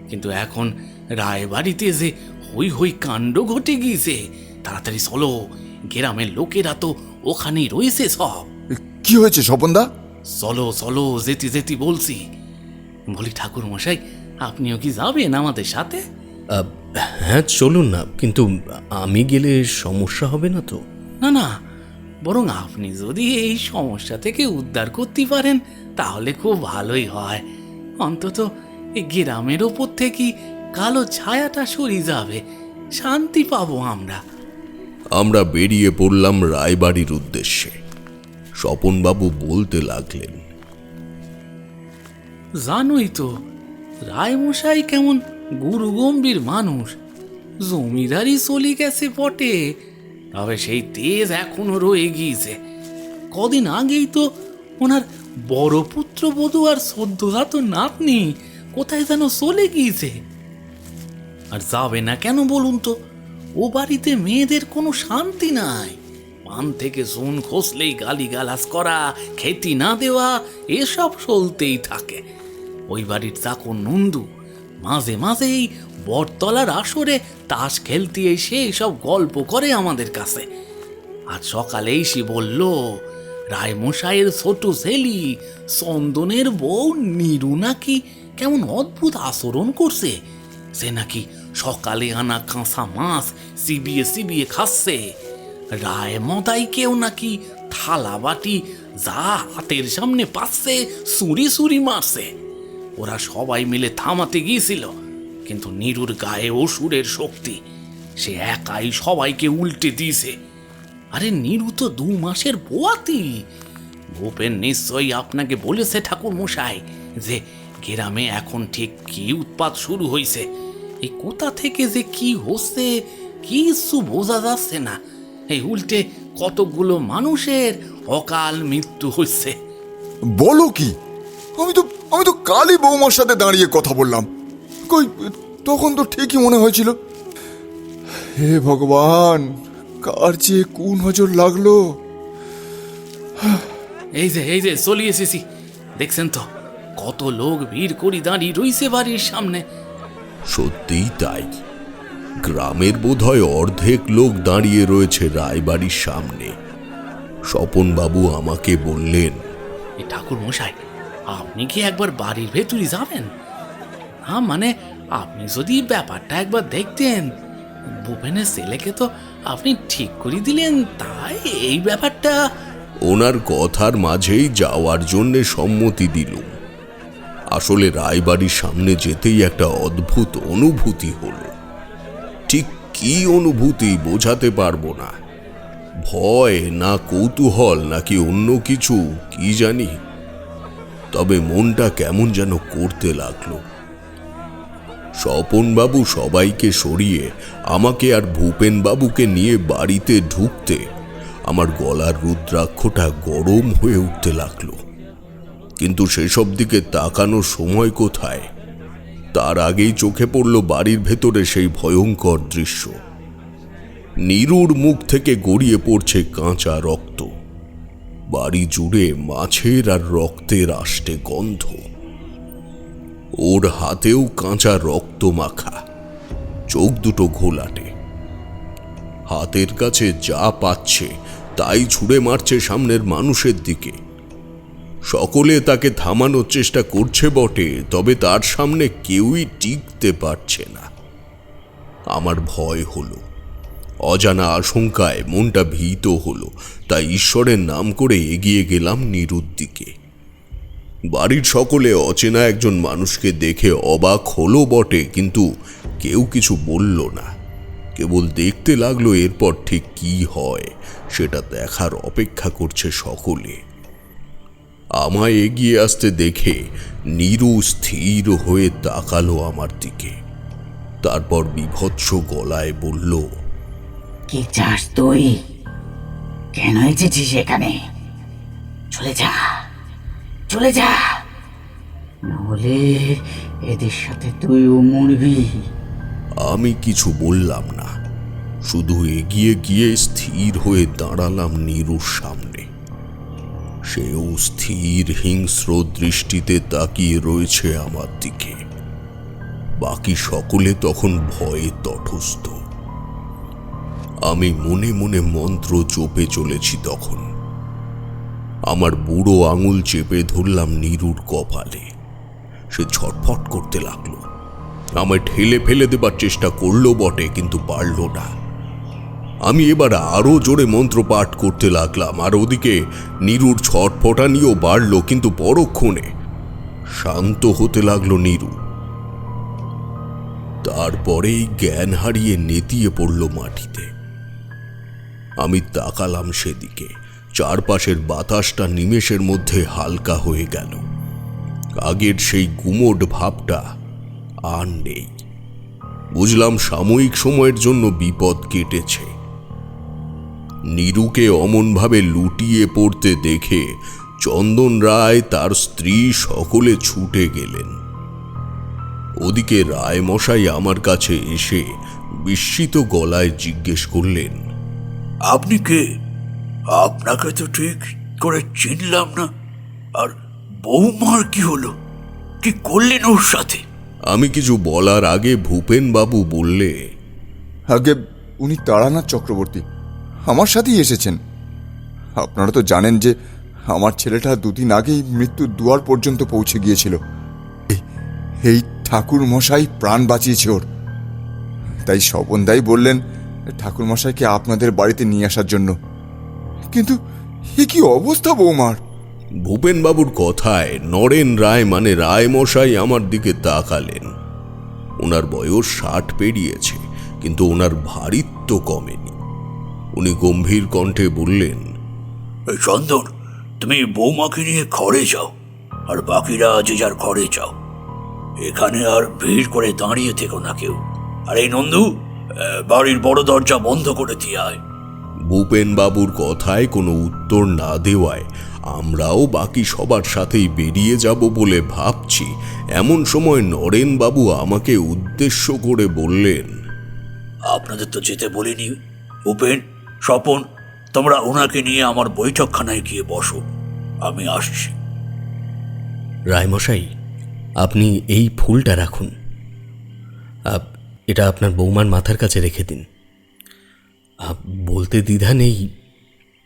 কিন্তু এখন রায়বাড়িতে যে হই হই কাণ্ড ঘটে গিয়েছে, তাড়াতাড়ি চলো, গ্রামের লোকেরা তো ওখানেই রয়েছে সব। কি হয়েছে স্বপনদা? চলো চলো, যেতে যেতে বলছি। বলি ঠাকুর মশাই, আপনিও কি যাবেন আমাদের সাথে? হ্যাঁ চলুন না, কিন্তু আমি গেলে সমস্যা হবে না তো? না না, বরং আপনি যদি এই সমস্যা থেকে উদ্ধার করতে পারেন তাহলে খুব ভালোই হয়। অন্তত এই গ্রামের ওপর থেকে কালো ছায়াটা সরে যাবে, শান্তি পাবো আমরা। আমরা বেরিয়ে পড়লাম রায়বাড়ির উদ্দেশ্যে। স্বপনবাবু বলতে লাগলেন, জানোই তো রায়মশাই কেমন গুরুগম্ভীর মানুষ। জমিদারি চলে গেছে বটে, তবে সেই তেজ এখনো রয়ে গিয়েছে। কদিন আগেই তো ওনার বড় পুত্রবধূ আর সদ্যজাত নাতনি কোথায় যেন চলে গিয়েছে। আর যাবে না কেন বলুন তো? ও বাড়িতে মেয়েদের কোনো শান্তি নাই। পান থেকে চুন খসলেই গালিগালাজ করা, খেতে না দেওয়া, এসব চলতেই থাকে। ওই বাড়ির চাকর নন্দু মাঝে মাঝেই বটতলার আসরে তাস খেলতে এসে সব গল্প করে আমাদের কাছে। আজ সকালেই সে বলল, রায়মশাইয়ের ছোট ছেলি চন্দনের বউ নিরু নাকি কেমন অদ্ভুত আচরণ করছে। সে নাকি সকালে আনা কাঁচা মাছ চিবিয়ে চিবিয়ে খাচ্ছে। রায় মদাইকেও নাকি থালা বাটি যা হাতের সামনে পাচ্ছে সুরি সুরি মারছে। ওরা সবাই মিলে থামাতে গিয়েছিল, কিন্তু নিরুর গায়ে অসুরের শক্তি, সে একাই সবাইকে উল্টে দিয়েছে। আরে নিরু তো 2 মাসের পোয়াতি। ভূপেন নিশ্চয়ই আপনাকে বলেছে ঠাকুর মশাই যে গ্রামে এখন ঠিক কি উৎপাত শুরু হয়েছে। এই কোথা থেকে যে কি হচ্ছে কিছু বোঝা যাচ্ছে না। এই উল্টে কতগুলো মানুষের অকাল মৃত্যু হচ্ছে। বলো কি? আমি তো কালই বৌমার সাথে দাঁড়িয়ে কথা বললাম। কই, তখন তো ঠিকই মনে হয়েছিল। হে ভগবান, কার যে কোন নজর লাগলো। এই যে চলে এসেছি, দেখছেন তো কত লোক ভিড় করি দাঁড়িয়ে রইছে বাড়ির সামনে। সত্যিই তাই। গ্রামের বোধহয় অর্ধেক লোক দাঁড়িয়ে রয়েছে রায়বাড়ির সামনে। স্বপনবাবু আমাকে বললেন, এই ঠাকুর মশাই, আপনি কি একবার বাড়ির ভেতরে যাবেন? হ্যাঁ, মানে আপনি যদি ব্যাপারটা একবার দেখতেন। ভূপেনের ছেলেকে তো আপনি ঠিক করে দিলেন, তাই এই ব্যাপারটা। ওনার কথার মাঝেই যাওয়ার জন্য সম্মতি দিলুম। আসলে রায়বাড়ির সামনে যেতেই একটা অদ্ভুত অনুভূতি হলো। ঠিক কি অনুভূতি বোঝাতে পারবো না। ভয় না কৌতূহল নাকি অন্য কিছু কি জানি, তবে মনটা কেমন যেন করতে লাগলো। স্বপনবাবু সবাইকে সরিয়ে আমাকে আর ভূপেনবাবুকে নিয়ে বাড়িতে ঢুকতে আমার গলার রুদ্রাক্ষটা গরম হয়ে উঠতে লাগলো। কিন্তু সেসব দিকে তাকানোর সময় কোথায়? তার আগেই চোখে পড়ল বাড়ির ভেতরে সেই ভয়ঙ্কর দৃশ্য। নিরুর মুখ থেকে গড়িয়ে পড়ছে কাঁচা রক্ত। বাড়ি জুড়ে মাছের আর রক্তের আষ্টে গন্ধ। ওর হাতেও কাঁচা রক্ত মাখা, চোখ দুটো ঘোলাটে। হাতের কাছে যা পাচ্ছে তাই ছুঁড়ে মারছে সামনের মানুষের দিকে। সকলে তাকে থামানোর চেষ্টা করছে বটে, তবে তার সামনে কেউই টিকতে পারছে না। আমার ভয় হলো, অজানা আশঙ্কায় মনটা ভীত হলো। তাই ঈশ্বরের নাম করে এগিয়ে গেলাম নিরুর দিকে। বাড়ির সকলে অচেনা একজন মানুষকে দেখে অবাক হলো বটে, কিন্তু কেউ কিছু বলল না। কেবল দেখতে লাগলো এরপর ঠিক কি হয় সেটা দেখার অপেক্ষা করছে সকলে। আমায় এগিয়ে আসতে দেখে নিরু স্থির হয়ে তাকালো আমার দিকে। তারপর বিভৎস গলায় বলল, কি চাস তুই? কেন এসেছিস এখানে? চলে যা, চলে যা, নাহলে এদের সাথে তুইও মরবি। আমি কিছু বললাম না, শুধু এগিয়ে গিয়ে স্থির হয়ে দাঁড়ালাম নীরুর সামনে। সেও স্থির হিংস্র দৃষ্টিতে তাকিয়ে রয়েছে আমার দিকে। বাকি সকলে তখন ভয়ে তটস্থ। আমি মনে মনে মন্ত্র জপে চলেছি তখন। আমার বুড়ো আঙুল চেপে ধরলাম নীরুর কপালে। সে ছটফট করতে লাগলো। আমায় ঠেলে ফেলে দেবার চেষ্টা করলো বটে, কিন্তু পারল না। আমি এবার আরো জোরে মন্ত্র পাঠ করতে লাগলাম, আর ওদিকে নীরুর ছটফটানিও বাড়ল, কিন্তু পরক্ষণে শান্ত হতে লাগলো নীরু। তারপরেই জ্ঞান হারিয়ে নেতিয়ে পড়ল মাটিতে। আমি তাকালাম সেদিকে। চারপাশের বাতাসটা নিমেষের মধ্যে হালকা হয়ে গেল। আগের সেই গুমোট ভাবটা আর নেই। বুঝলাম সাময়িক সময়ের জন্য বিপদ কেটেছে। নীরুকে অমনভাবে লুটিয়ে পড়তে দেখে চন্দন রায়, তার স্ত্রী সকলে ছুটে গেলেন। ওদিকে রায়মশাই আমার কাছে এসে বিস্মিত গলায় জিজ্ঞেস করলেন, আপনি কে? আপনাকে তো ঠিক করে চিনলাম না। আর বৌমার কি হলো? কি করলেন ওর সাথে? আমি কিছু বলার আগে ভূপেন বাবু বললে, আগে উনি তারানাথ চক্রবর্তী আমার সাথেই এসেছেন। আপনারা তো জানেন যে আমার ছেলেটা দুদিন আগেই মৃত্যুর দুয়ার পর্যন্ত পৌঁছে গিয়েছিল। এই ঠাকুর মশাই প্রাণ বাঁচিয়েছে ওর। তাই স্বপনদাই বললেন ঠাকুর মশাইকে আপনাদের বাড়িতে নিয়ে আসার জন্য। কিন্তু এ কি অবস্থা বৌমার! ভূপেন বাবুর কথায় নরেন রায় মানে রায়মশাই আমার দিকে তাকালেন। ওনার বয়স 60 পেরিয়েছে, কিন্তু ওনার ভারিত্ব কমেনি। উনি গম্ভীর কণ্ঠে বললেন, চন্দন, তুমি বৌমাকে নিয়ে ঘরে যাও, আর বাকিরা যে যার ঘরে যাও। এখানে আর ভিড় করে দাঁড়িয়ে থেকো না কেউ। আর এই নন্দু, বাড়ির বড় দরজা বন্ধ করে দিয়ে আয়। ভূপেন বাবুর কথায় কোনো উত্তর না দেওয়ায় আমরাও বাকি সবার সাথেই বেরিয়ে যাব বলে ভাবছি। এমন সময় নরেন বাবু আমাকে উদ্দেশ্য করে বললেন, আপনাদের তো যেতে বলিনি। উপেন, স্বপন, তোমরা ওনাকে নিয়ে আমার বৈঠকখানায় গিয়ে বসো, আমি আসছি। রায়মশাই, আপনি এই ফুলটা রাখুন। এটা আপনার বৌমার মাথার কাছে রেখে দিন। বলতে দ্বিধা নেই,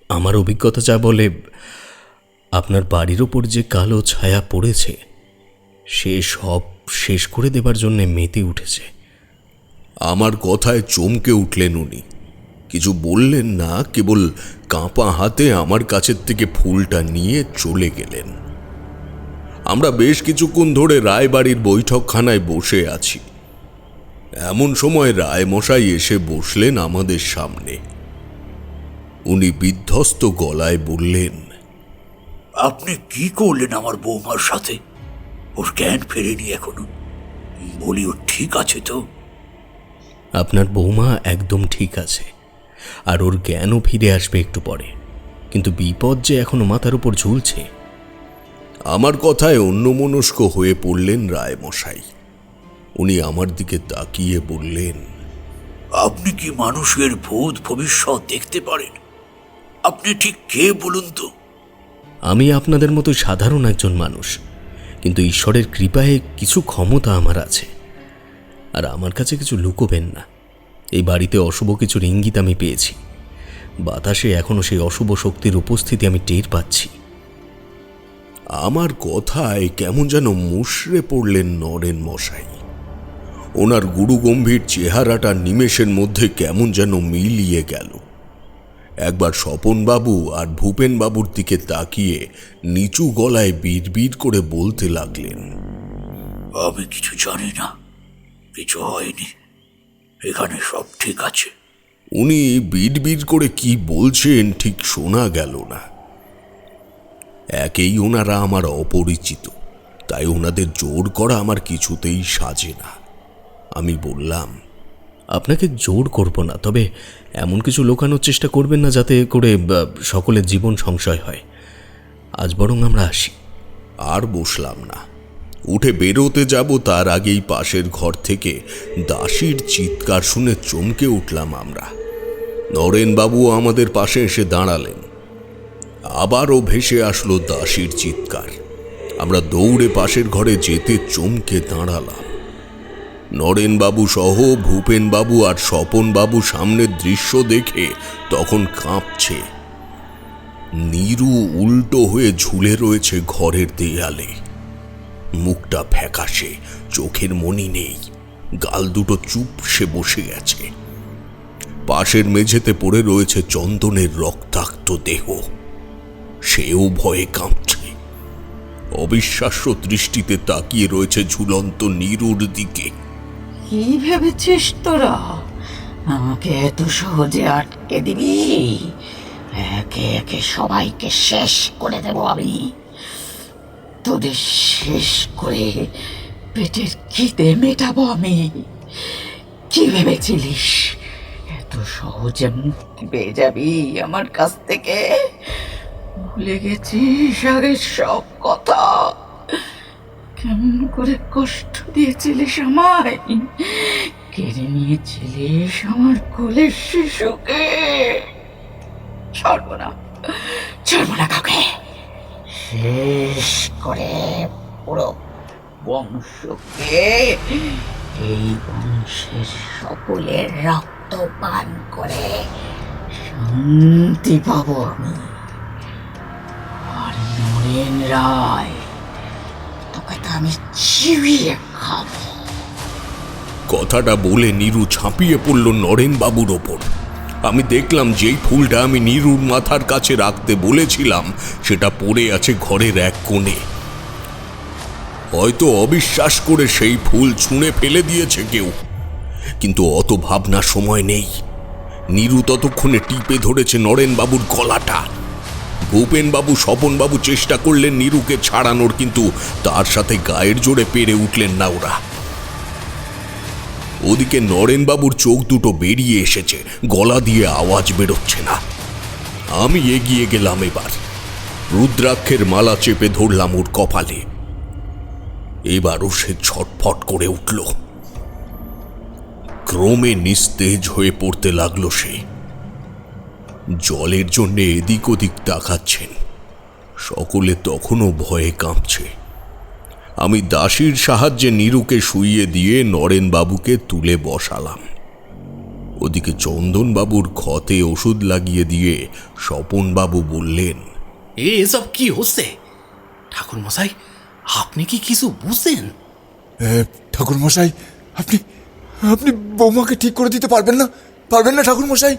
আমার অভিজ্ঞতা যা বলে আপনার বাড়ির ওপর যে কালো ছায়া পড়েছে সে সব শেষ করে দেবার জন্যে মেতে উঠেছে। আমার কথায় চমকে উঠলেন উনি। কিছু বললেন না, কেবল কাঁপা হাতে আমার কাছের থেকে ফুলটা নিয়ে চলে গেলেন। আমরা বেশ কিছুক্ষণ ধরে রায়বাড়ির বৈঠকখানায় বসে আছি। এমন সময় রায়মশাই এসে বসলেন আমাদের সামনে। উনি বিধ্বস্ত গলায় বললেন, আপনি কি করলেন আমার বৌমার সাথে? ওর জ্ঞান ফেরেনি এখনো। বলি, ও ঠিক আছে তো? আপনার বৌমা একদম ঠিক আছে, আর ওর জ্ঞানও ফিরে আসবে একটু পরে, কিন্তু বিপদ যে এখনো মাথার উপর ঝুলছে। আমার কথায় অন্যমনস্ক হয়ে পড়লেন রায়মশাই। উনি আমার দিকে তাকিয়ে বললেন, আপনি কি মানুষের ভূত ভবিষ্যৎ দেখতে পারেন? আপনি ঠিক কে বলুন তো? আমি আপনাদের মতো সাধারণ একজন মানুষ, কিন্তু ঈশ্বরের কৃপায় কিছু ক্ষমতা আমার আছে। আর আমার কাছে কিছু লুকোবেন না। এই বাড়িতে অশুভ কিছুর ইঙ্গিত আমি পেয়েছি। বাতাসে এখনো সেই অশুভ শক্তির উপস্থিতি আমি টের পাচ্ছি। আমার কথায় কেমন যেন মুষড়ে পড়লেন নরেন মশাই। ওনার গুরুগম্ভীর চেহারাটা নিমেষের মধ্যে কেমন যেন মিলিয়ে গেল। একবার স্বপনবাবু আর ভূপেন বাবুর দিকে তাকিয়ে নিচু গলায় বিড়বিড় করে বলতে লাগলেন, আমি কিছু জানি না, কিছু হয়নি, এখানে সব ঠিক আছে। উনি বিড়বিড় করে কি বলছেন ঠিক শোনা গেল না। একেই ওনারা আমার অপরিচিত, তাই ওনাদের জোর করা আমার কিছুতেই সাজে না। আমি বললাম, আপনাকে জোর করব না, তবে এমন কিছু লুকানোর চেষ্টা করবেন না যাতে করে সকলের জীবন সংশয় হয়। আজ বরং আমরা আসি। আর বসলাম না। উঠে বেরোতে যাব তার আগেই পাশের ঘর থেকে দাসীর চিৎকার শুনে চমকে উঠলাম আমরা। নরেনবাবু আমাদের পাশে এসে দাঁড়ালেন। আবারও ভেসে আসলো দাসীর চিৎকার। আমরা দৌড়ে পাশের ঘরে যেতে চমকে দাঁড়ালাম। নরেনবাবু সহ ভূপেনবাবু আর স্বপনবাবু সামনের দৃশ্য দেখে তখন কাঁপছে। নীরু উল্টো হয়ে ঝুলে রয়েছে ঘরের দেয়ালে। মুখটা ফ্যাকাশে, চোখের মনি নেই, গাল দুটো চুপসে বসে গেছে। পাশের মেঝেতে পড়ে রয়েছে চন্দনের রক্তাক্ত দেহ। সেও ভয়ে কাঁপছে। অবিশ্বাস্য দৃষ্টিতে তাকিয়ে রয়েছে ঝুলন্ত নীরুর দিকে। কি ভেবেছিস তোরা আমাকে এত সহজে আটকে দিবি? একে একে সবাইকে শেষ করে দেব আমি। তোদের শেষ করে পেটের খিদে মেটাবো আমি। কি ভেবেছিলিস এত সহজে মুক্তি পেয়ে যাবি আমার কাছ থেকে? ভুলে গেছিস আগের সব কথা? কেমন করে কষ্ট দিয়েছিলিস আমায়, কেড়ে নিয়েছিলিস আমার কোলের শিশুকে। ছাড়বো না, ছাড়বো না কাউকে। শেষ করে পুরো বংশকে, এই বংশের সকলের রক্ত পান করে শান্তি পাবো আমি। আর নরেন রায়, তোকে তো আমি চিবিয়ে খাবো। কথাটা বলে নীরু ঝাঁপিয়ে পড়ল নরেনবাবুর ওপর। আমি দেখলাম যেই ফুলটা আমি নীরুর মাথার কাছে রাখতে বলেছিলাম সেটা পড়ে আছে ঘরের এক কোণে। হয়তো অবিশ্বাস করে সেই ফুল ছুঁড়ে ফেলে দিয়েছে কেউ, কিন্তু অত ভাবনার সময় নেই। নীরু ততক্ষণে টিপে ধরেছে নরেনবাবুর গলাটা। ভূপেনবাবু স্বপনবাবু চেষ্টা করলেন নীরুকে ছাড়ানোর, কিন্তু তার সাথে গায়ের জোরে পেরে উঠলেন না ওরা। ওদিকে নরেনবাবুর চোখ দুটো বেরিয়ে এসেছে, গলা দিয়ে আওয়াজ বেরোচ্ছে না। আমি এগিয়ে গেলাম এবার, রুদ্রাক্ষের মালা চেপে ধরলাম ওর কপালে। এবারও সে ছটফট করে উঠল। ক্রমে নিস্তেজ হয়ে পড়তে লাগলো সে। জলের জন্য এদিক ওদিক তাকাচ্ছেন। সকলে তখনও ভয়ে কাঁপছে। আমি দাসীর সাহায্যে নীরুকে শুইয়ে দিয়ে নরেনবাবুকে তুলে বসালাম। ওদিকে চন্দনবাবুর ক্ষতে ওষুধ লাগিয়ে দিয়ে স্বপনবাবু বললেন, এসব কি হচ্ছে ঠাকুর মশাই? আপনি কি কিছু বুঝছেন? ঠাকুর মশাই, আপনি আপনি বৌমাকে ঠিক করে দিতে পারবেন না? পারবেন না ঠাকুর মশাই?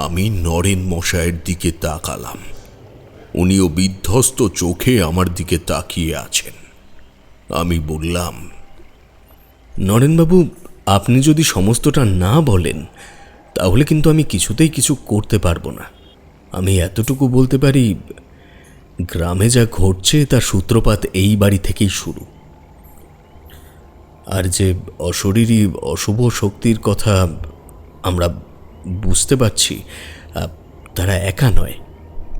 আমি নরেন মশাইয়ের দিকে তাকালাম। উনিও বিধ্বস্ত চোখে আমার দিকে তাকিয়ে আছেন। আমি বললাম, নরেনবাবু, আপনি যদি সমস্তটা না বলেন তাহলে কিন্তু আমি কিছুতেই কিছু করতে পারবো না। আমি এতটুকু বলতে পারি, গ্রামে যা ঘটছে তার সূত্রপাত এই বাড়ি থেকেই শুরু। আর যে অশরীরী অশুভ শক্তির কথা আমরা বুঝতে পারছি, তারা একা নয়,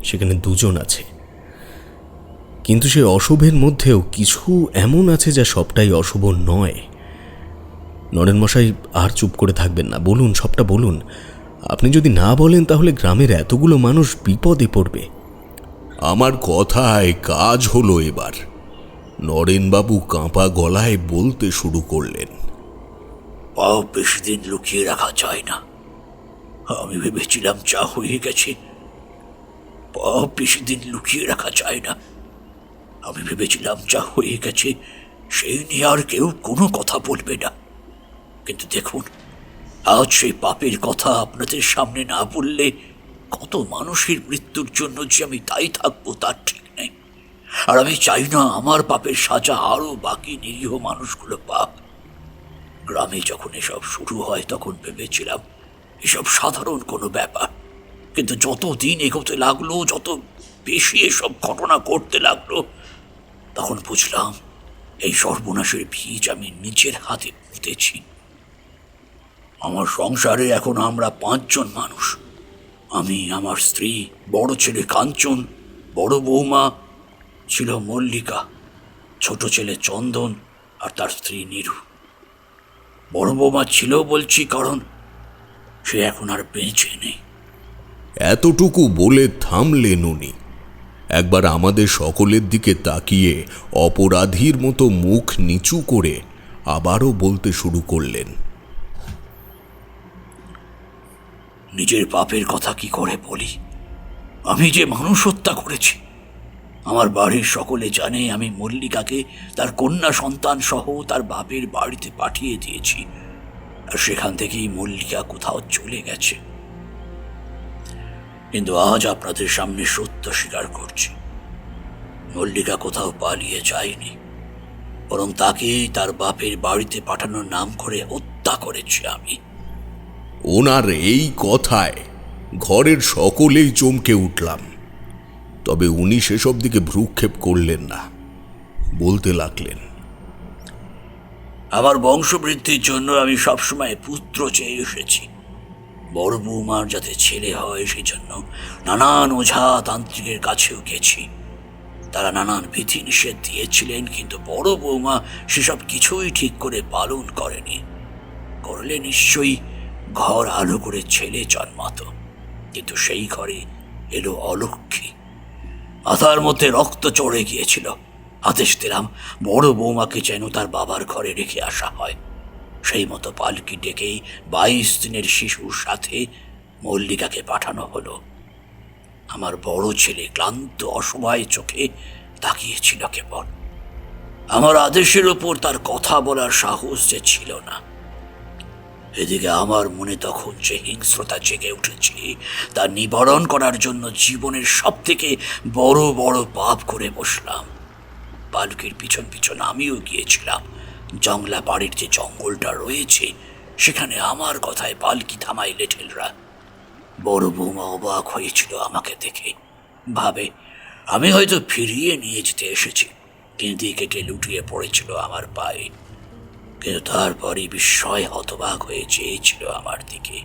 সেখানে দুজন আছে। কিন্তু সে অশুভের মধ্যেও কিছু এমন আছে যা সবটাই অশুভ নয়। নরেন মশাই, আর চুপ করে থাকবেন না, বলুন, সবটা বলুন। আপনি যদি না বলেন তাহলে গ্রামের এতগুলো মানুষ বিপদে পড়বে। আমার কথায় কাজ হলো এবার। নরেনবাবু কাঁপা গলায় বলতে শুরু করলেন, পাপ বেশি দিন লুকিয়ে রাখা যায় না। আমি ভেবেছিলাম যা হয়ে গেছে, পাপ বেশি দিন লুকিয়ে রাখা যায় না। আমি ভেবেছিলাম যা হয়ে গেছে সেই নিয়ে আর কেউ কোনো কথা বলবে না। কিন্তু দেখুন, আজ সেই পাপের কথা আপনাদের সামনে না বললে কত মানুষের মৃত্যুর জন্য যে আমি দায়ী থাকবো তার ঠিক নেই। আর আমি চাই না আমার পাপের সাজা আরও বাকি নিরীহ মানুষগুলো পাক। গ্রামে যখন এসব শুরু হয় তখন ভেবেছিলাম এসব সাধারণ কোনো ব্যাপার, কিন্তু যত দিন এগোতে লাগলো, যত বেশি এসব ঘটনা ঘটতে লাগলো, তখন বুঝলাম এই সর্বনাশের বীজ আমি নিজের হাতে পুঁতেছি। আমার সংসারে এখন আমরা 5 জন মানুষ। আমি, আমার স্ত্রী, বড় ছেলে কাঞ্চন, বড় বৌমা ছিল মল্লিকা, ছোট ছেলে চন্দন আর তার স্ত্রী নীরু। বড় বৌমা ছিল বলছি কারণ সে এখন আর বেঁচে নেই। এতটুকু বলে থামলেন উনি। একবার আমাদের সকলের দিকে তাকিয়ে অপরাধীর মতো মুখ নিচু করে আবারও বলতে শুরু করলেন। নিজের পাপের কথা কি করে বলি? আমি যে মানুষ হত্যা করেছি। আমার বাড়ির সকলে জানে আমি মল্লিকাকে তার কন্যা সন্তান সহ তার বাপের বাড়িতে পাঠিয়ে দিয়েছি, আর সেখান থেকেই মল্লিকা কোথাও চলে গেছে। কিন্তু আজ আপনাদের সামনে সত্য স্বীকার করছি, মল্লিকা কোথাও পালিয়ে যায়নি, বরং তাকে তার বাপের বাড়িতে পাঠানোর নাম করে হত্যা করেছি আমি। ওনার এই কথায় ঘরের সকলেই চমকে উঠলাম। তবে উনি সেসব দিকে ভ্রুক্ষেপ করলেন না, বলতে লাগলেন। আমার বংশবৃদ্ধির জন্য আমি সবসময় পুত্র চেয়ে এসেছি। বড় বৌমার যাতে ছেলে হয় সেই জন্য নানান ওঝা তান্ত্রিকের কাছেও গেছি। তারা নানান বিধি নিষেধ দিয়েছিলেন, কিন্তু বড় বৌমা সেসব কিছুই ঠিক করে পালন করেনি। করলে নিশ্চয়ই ঘর আলো করে ছেলে জন্মাতো, কিন্তু সেই ঘরে এলো অলক্ষ্মী। মাথার মধ্যে রক্ত চড়ে গিয়েছিল। আদেশ দিলাম বড় বৌমাকে যেন তার বাবার ঘরে রেখে আসা হয়। সেই মতো পালকি ডেকেই 22 দিনের শিশুর সাথে মল্লিকাকে পাঠানো হলো। আমার বড় ছেলে ক্লান্ত অসহায় চোখে তাকিয়েছিল কেবল। আমার আদেশের ওপর তার কথা বলার সাহস যে ছিল না। এদিকে আমার মনে তখন যে হিংস্রতা জেগে উঠেছে তা নিবারণ করার জন্য জীবনের সব থেকে বড় বড় পাপ করে বসলাম। পালকির পিছন পিছন আমিও গিয়েছিলাম। জংলা বাড়ির যে জঙ্গলটা রয়েছে সেখানে আমার কথায় পালকি থামাই লেঠেলরা। বড় বৌমা অবাক হয়েছিল আমাকে দেখে, ভাবে আমি হয়তো ফিরিয়ে নিয়ে যেতে এসেছি, কেঁদে কেটে লুটিয়ে পড়েছিল আমার পায়ে। কিন্তু তারপরই বিস্ময় হতবাক হয়ে চেয়েছিল আমার দিকে।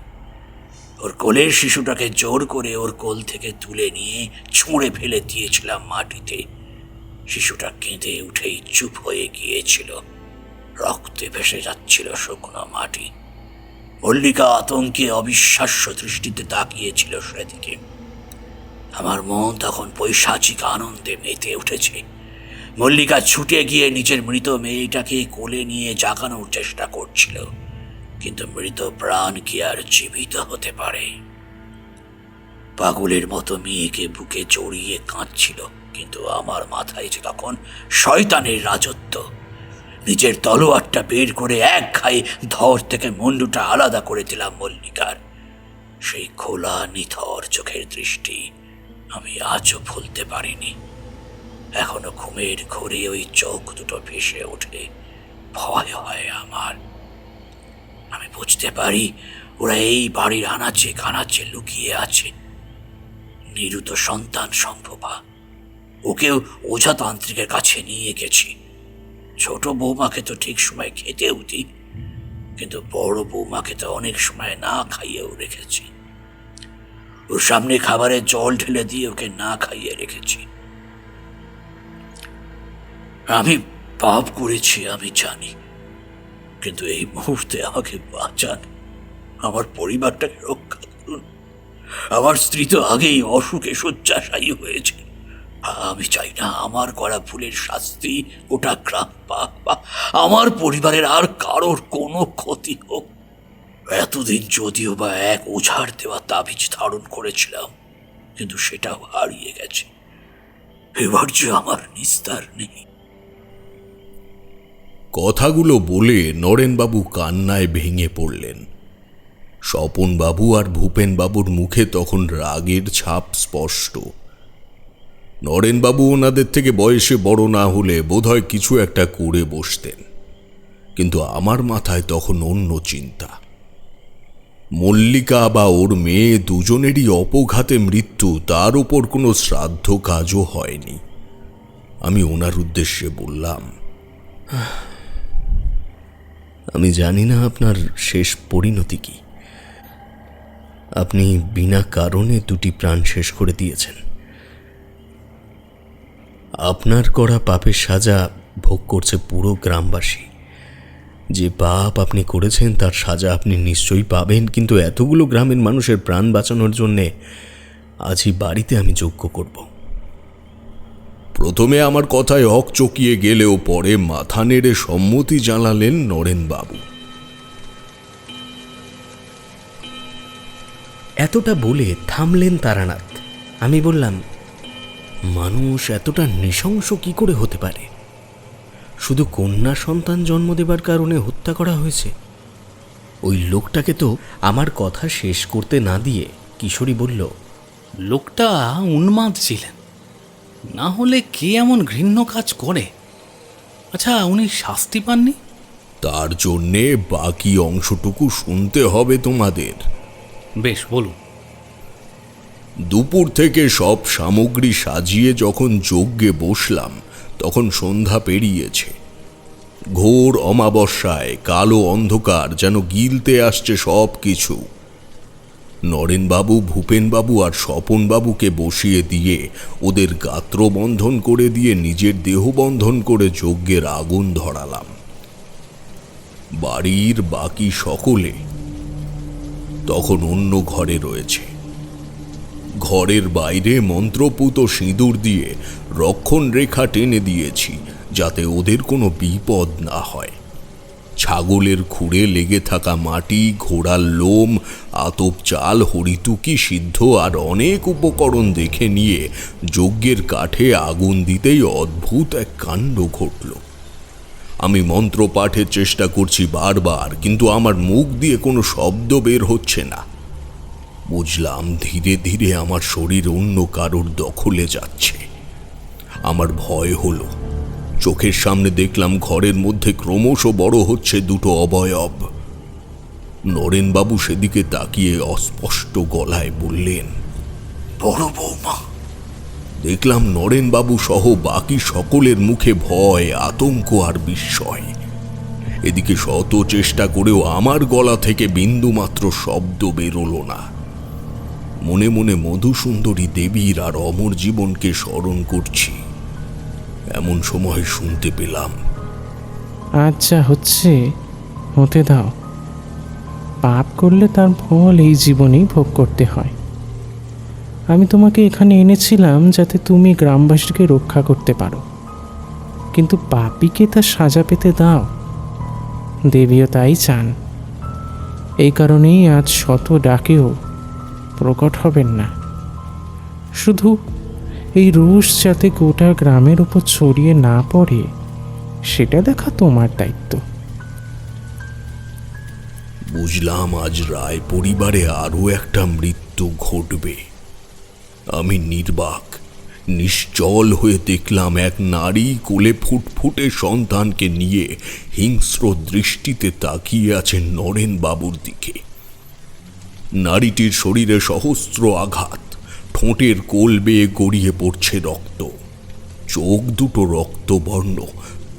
ওর কোলের শিশুটাকে জোর করে ওর কোল থেকে তুলে নিয়ে ছুঁড়ে ফেলে দিয়েছিলাম মাটিতে। শিশুটা কেঁদে উঠেই চুপ হয়ে গিয়েছিল, রক্তে ভেসে যাচ্ছিল শুকনো মাটি। মল্লিকা আতঙ্কে অবিশ্বাস্য দৃষ্টিতে তাকিয়েছিল সেদিকে। আমার মন তখন পৈশাচিক আনন্দে মেতে উঠেছে। মল্লিকা ছুটে গিয়ে নিজের মৃত মেয়েটাকে কোলে নিয়ে জাগানোর চেষ্টা করছিল, কিন্তু মৃত প্রাণ কি আর জীবিত হতে পারে? পাগলের মতো মেয়েকে বুকে জড়িয়ে কাঁদছিল, কিন্তু আমার মাথায় যে তখন শয়তানের রাজত্ব। নিজের তলোয়ারটা বের করে এক ঘায়ে ধর থেকে মুন্ডুটা আলাদা করে দিলাম মল্লিকার। সেই খোলা নিথর চোখের দৃষ্টি আমি আজও ভুলতে পারিনি। এখনো ঘুমের ঘোরে ওই চোখ দুটো ভেসে ওঠে, ভয় হয় আমার। আমি বুঝতে পারি ওরা এই বাড়ির আনাচে কানাচে লুকিয়ে আছে। নিরুত সন্তান সম্ভবা, ওকেও ওঝাতান্ত্রিকের কাছে নিয়ে গেছি। ছোট বৌমাকে তো ঠিক সময় খেতেও দিই, কিন্তু বড় বৌমাকে তো অনেক সময় না খাইয়েও রেখেছি। ওর সামনে খাবারের জল ঢেলে দিয়ে ওকে না খাইয়ে রেখেছি। আমি পাপ করেছি আমি জানি, কিন্তু এই মুহূর্তে আমাকে বাঁচান, আমার পরিবারটাকে রক্ষা করুন। আমার স্ত্রী তো আগেই অসুখে শয্যাশায়ী হয়েছে। আমি চাই না আমার করা ভুলের শাস্তি ওটা গ্রাম পাক বা আমার পরিবারের আর কারোর কোনো ক্ষতি হোক। এতদিন যদিও বা এক ওঝার দেওয়া তাবিজ ধারণ করেছিলাম, কিন্তু সেটাও হারিয়ে গেছে। এবার যে আমার নিস্তার নেই। কথাগুলো বলে নরেনবাবু কান্নায় ভেঙে পড়লেন। স্বপনবাবু আর ভূপেনবাবুর মুখে তখন রাগের ছাপ স্পষ্ট। নরেনবাবু ওনাদের থেকে বয়সে বড় না হলে বোধহয় কিছু একটা করে বসতেন, কিন্তু আমার মাথায় তখন অন্য চিন্তা। মল্লিকা বা ওর মেয়ে দুজনেরই অপঘাতে মৃত্যু, তার উপর কোনো শ্রাদ্ধ কাজও হয়নি। আমি ওনার উদ্দেশ্যে বললাম, আমি জানি না আপনার শেষ পরিণতি কি। আপনি বিনা কারণে দুটি প্রাণ শেষ করে দিয়েছেন। আপনার করা পাপের সাজা ভোগ করছে পুরো গ্রামবাসী। যে পাপ আপনি করেছেন তার সাজা আপনি নিশ্চয়ই পাবেন, কিন্তু এতগুলো গ্রামের মানুষের প্রাণ বাঁচানোর জন্যে আজই বাড়িতে আমি যজ্ঞ করব। প্রথমে আমার কথায় হক চকিয়ে গেলেও পরে মাথা নেড়ে সম্মতি জানালেন নরেনবাবু। এতটা বলে থামলেন তারানাথ। আমি বললাম, মানুষ এতটা নৃশংস কি করে হতে পারে? শুধু কন্যা সন্তান জন্ম দেবার কারণে হত্যা করা হয়েছে। ওই লোকটাকে তো আমার কথা শেষ করতে না দিয়ে কিশোরী বলল, লোকটা উন্মাদ ছিলেন, না হলে কে এমন ঘৃণ্য কাজ করে? আচ্ছা, উনি শাস্তি পাননি? তার জন্যে বাকি অংশটুকু শুনতে হবে তোমাদের। বেশ, বলুন। দুপুর থেকে সব সামগ্রী সাজিয়ে যখন যজ্ঞে বসলাম তখন সন্ধ্যা পেরিয়েছে। ঘোর অমাবস্যায় কালো অন্ধকার যেন গিলতে আসছে সব কিছু। নরেনবাবু, ভূপেনবাবু আর স্বপনবাবুকে বসিয়ে দিয়ে ওদের গাত্র বন্ধন করে দিয়ে নিজের দেহ বন্ধন করে যজ্ঞের আগুন ধরালাম। বাড়ির বাকি সকলে তখন অন্য ঘরে রয়েছে। ঘরের বাইরে মন্ত্রপুত সিঁদুর দিয়ে রক্ষণ রেখা টেনে দিয়েছি যাতে ওদের কোনো বিপদ না হয়। ছাগলের খুঁড়ে লেগে থাকা মাটি, ঘোড়ার লোম, আতপ চাল, হরিতুকি সিদ্ধ আর অনেক উপকরণ দেখে নিয়ে যজ্ঞের কাঠে আগুন দিতেই অদ্ভুত এক কাণ্ড ঘটল। আমি মন্ত্র পাঠের চেষ্টা করছি বারবার, কিন্তু আমার মুখ দিয়ে কোনো শব্দ বের হচ্ছে না। বুঝলাম ধীরে ধীরে আমার শরীর অন্য কারোর দখলে যাচ্ছে। আমার ভয় হলো। চোখের সামনে দেখলাম ঘরের মধ্যে ক্রমশ বড় হচ্ছে দুটো অবয়ব। নরেনবাবু সেদিকে তাকিয়ে অস্পষ্ট গলায় বললেন, বড় বৌমা। দেখলাম নরেনবাবু সহ বাকি সকলের মুখে ভয়, আতঙ্ক আর বিস্ময়। এদিকে শত চেষ্টা করেও আমার গলা থেকে বিন্দুমাত্র শব্দ বেরোলো না। মনে মনে মধুসুন্দরী দেবীর আর অমর জীবনকে স্মরণ করছি। এমন সময় শুনতে পেলাম, আচ্ছা, হচ্ছে হতে দাও। পাপ করলে তার ফল এই জীবনেই ভোগ করতে হয়। আমি তোমাকে এখানে এনেছিলাম যাতে তুমি গ্রামবাসীকে রক্ষা করতে পারো, কিন্তু পাপীকে তার সাজা পেতে দাও। দেবীও তাই চান। এই কারণেই আজ শত ডাকেও প্রকট হবেন না। শুধু এই রুশ যাতে গোটা গ্রামের উপর ছড়িয়ে না পড়ে সেটা দেখা তোমার দায়িত্ব। বুঝলাম আজ রায় পরিবারে আরো একটা মৃত্যু ঘটবে। আমি নির্বাক, নিশ্চল হয়ে দেখলাম এক নারী কোলে ফুটফুটে সন্তানকে নিয়ে হিংস্র দৃষ্টিতে তাকিয়ে আছেন নরেনবাবুর দিকে। নারীটির শরীরে সহস্র আঘাত, ঠোঁটের কোল বেয়ে গড়িয়ে পড়ছে রক্ত। চোখ দুটো রক্তবর্ণ,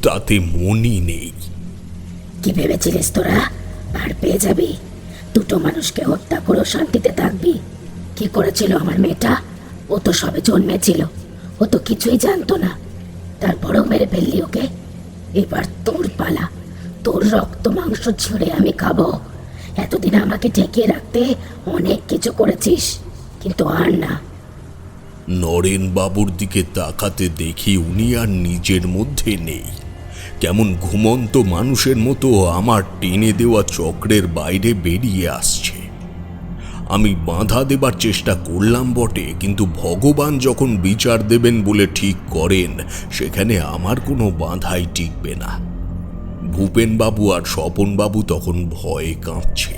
তাতে মনই নেই। কি ভেবেছিলিস তোরা আর পেয়ে যাবি? দুটো মানুষকে হত্যা করে শান্তিতে থাকবি? কি করেছিল আমার মেয়েটা? ও তো সবে জন্মেছিল, ও তো কিছুই জানতো না, তারপরেও মেরে ফেললি ওকে। এবার তোর পালা, তোর রক্ত মাংস ছিঁড়ে আমি খাবো। এতদিন আমাকে ঢেকে রাখতে অনেক কিছু করেছিস, কিন্তু আর না। নরেনবাবুর দিকে তাকাতে দেখি উনি আর নিজের মধ্যে নেই। কেমন ঘুমন্ত মানুষের মতো আমার টেনে দেওয়া চক্রের বাইরে বেরিয়ে আসছে। আমি বাধা দেবার চেষ্টা করলাম বটে, কিন্তু ভগবান যখন বিচার দেবেন বলে ঠিক করেন, সেখানে আমার কোনো বাধাই টিকবে না। ভূপেনবাবু আর স্বপনবাবু তখন ভয়ে কাঁপছে।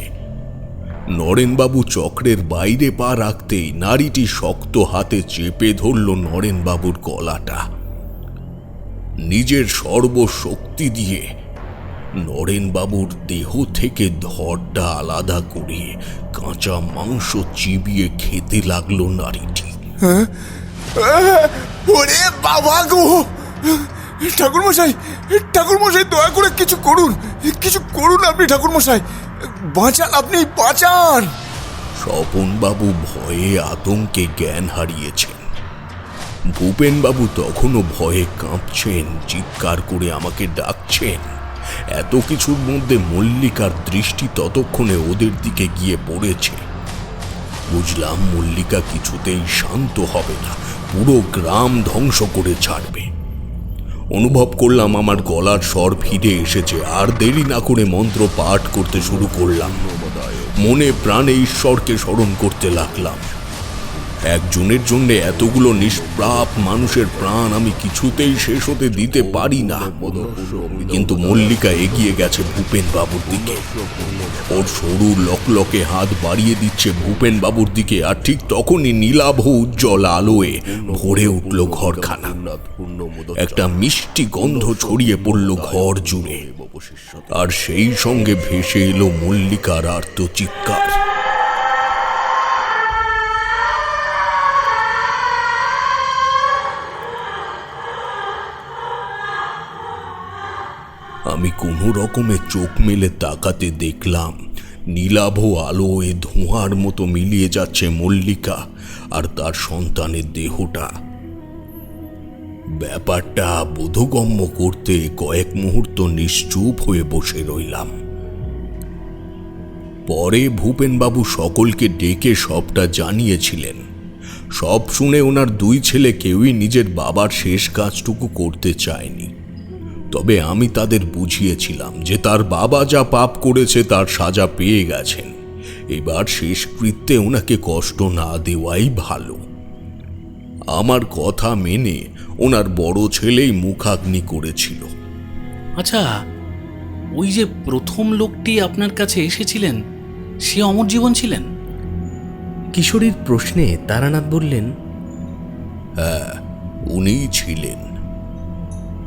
নরেনবাবু চক্রের বাইরে পা রাখতেই নারীটি শক্ত হাতে চেপে ধরল নরেনবাবুর গলাটা। নিজের সর্বশক্তি দিয়ে নরেনবাবুর দেহ থেকে ধড়টা আলাদা করে কাঁচা মাংস চিবিয়ে খেতে লাগলো নারীটি। ওরে বাবা গো! ঠাকুরমশাই, ঠাকুরমশাই, দয়া করে কিছু করুন, কিছু করুন আপনি ঠাকুরমশাই, বাঁচান, আপনি বাঁচান। স্বপনবাবু ভয়ে আতঙ্কে জ্ঞান হারিয়েছেন। ভূপেনবাবু তখনও ভয়ে কাঁপছেন, চিৎকার করে আমাকে ডাকছেন। এত কিছুর মধ্যে মল্লিকার দৃষ্টি ততক্ষণে ওদের দিকে গিয়ে পড়েছে। বুঝলাম মল্লিকা কিছুতেই শান্ত হবে না, পুরো গ্রাম ধ্বংস করে ছাড়বে। অনুভব করলাম আমার গলার স্বর ফিরে এসেছে, আর দেরি না করে মন্ত্র পাঠ করতে শুরু করলাম। মনে প্রাণে ঈশ্বরকে স্মরণ করতে লাগলাম। একজনের জন্য এতগুলো নিষ্প্রাপ মানুষের প্রাণ আমি কিছুতেই শেষ হতে দিতে পারি না। কিন্তু মল্লিকা এগিয়ে গেছে ভূপেন বাবুর দিকে। ওর সরু লকলকে হাত বাড়িয়ে দিচ্ছে ভূপেন বাবুর দিকে, আর ঠিক তখনই নীলাভ উজ্জ্বল আলোয় ভরে উঠল ঘরখানা। একটা মিষ্টি গন্ধ ছড়িয়ে পড়ল ঘর জুড়ে, আর সেই সঙ্গে ভেসে এলো মল্লিকার আর্তচিৎকার। আমি কোনো রকমে চোখ মেলে তাকাতে দেখলাম নীলাভ আলোয় ধোঁয়ার মতো মিলিয়ে যাচ্ছে মল্লিকা আর তার সন্তানের দেহটা। ব্যাপারটা বোধগম্য করতে কয়েক মুহূর্ত নিশ্চুপ হয়ে বসে রইলাম। পরে ভূপেনবাবু সকলকে ডেকে সবটা জানিয়েছিলেন। সব শুনে ওনার দুই ছেলে কেউই নিজের বাবার শেষ কাজটুকু করতে চায়নি। তবে আমি তাদের বুঝিয়েছিলাম যে তার বাবা যা পাপ করেছে তার সাজা পেয়ে গেছেন, এবার শেষকৃত্যে ওনাকে কষ্ট না দেওয়াই ভালো। আমার কথা মেনে ওনার বড় ছেলেই মুখাগ্নি করেছিল। আচ্ছা, ওই যে প্রথম লোকটি আপনার কাছে এসেছিলেন, সে অমর জীবন ছিলেন? কিশোরীর প্রশ্নে তারানাথ বললেন, হ্যাঁ, উনিই ছিলেন।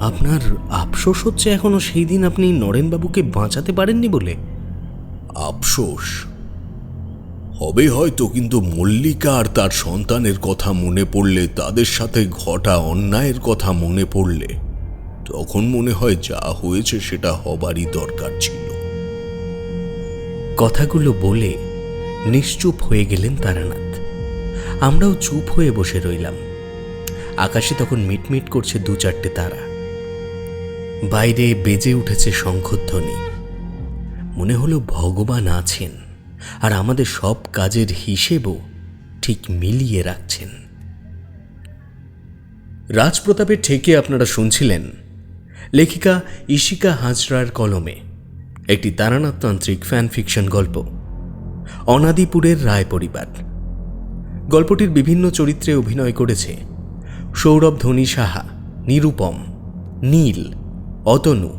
আপনার আফসোস হচ্ছে এখনো সেই দিন আপনি নরেনবাবুকে বাঁচাতে পারেননি বলে? আফসোস হবে হয়তো, কিন্তু মল্লিকা আর তার সন্তানের কথা মনে পড়লে, তাদের সাথে ঘটা অন্যায়ের কথা মনে পড়লে, তখন মনে হয় যা হয়েছে সেটা হবারই দরকার ছিল। কথাগুলো বলে নিশ্চুপ হয়ে গেলেন তারানাথ। আমরাও চুপ হয়ে বসে রইলাম। আকাশে তখন মিটমিট করছে দু চারটে তারা। বাইরে বেজে উঠেছে শঙ্খধ্বনি। মনে হলো ভগবান আছেন আর আমাদের সব কাজের হিসেবও ঠিক মিলিয়ে রাখছেন। রাজপ্রতাপের ঠেকে আপনারা শুনছিলেন লেখিকা ইশিকা হাজরার কলমে একটি তারানাথতান্ত্রিক ফ্যান ফিকশন গল্প, অনাদিপুরের রায় পরিবার। গল্পটির বিভিন্ন চরিত্রে অভিনয় করেছে সৌরভ ধনী সাহা, নিরুপম, নীল, অতনু,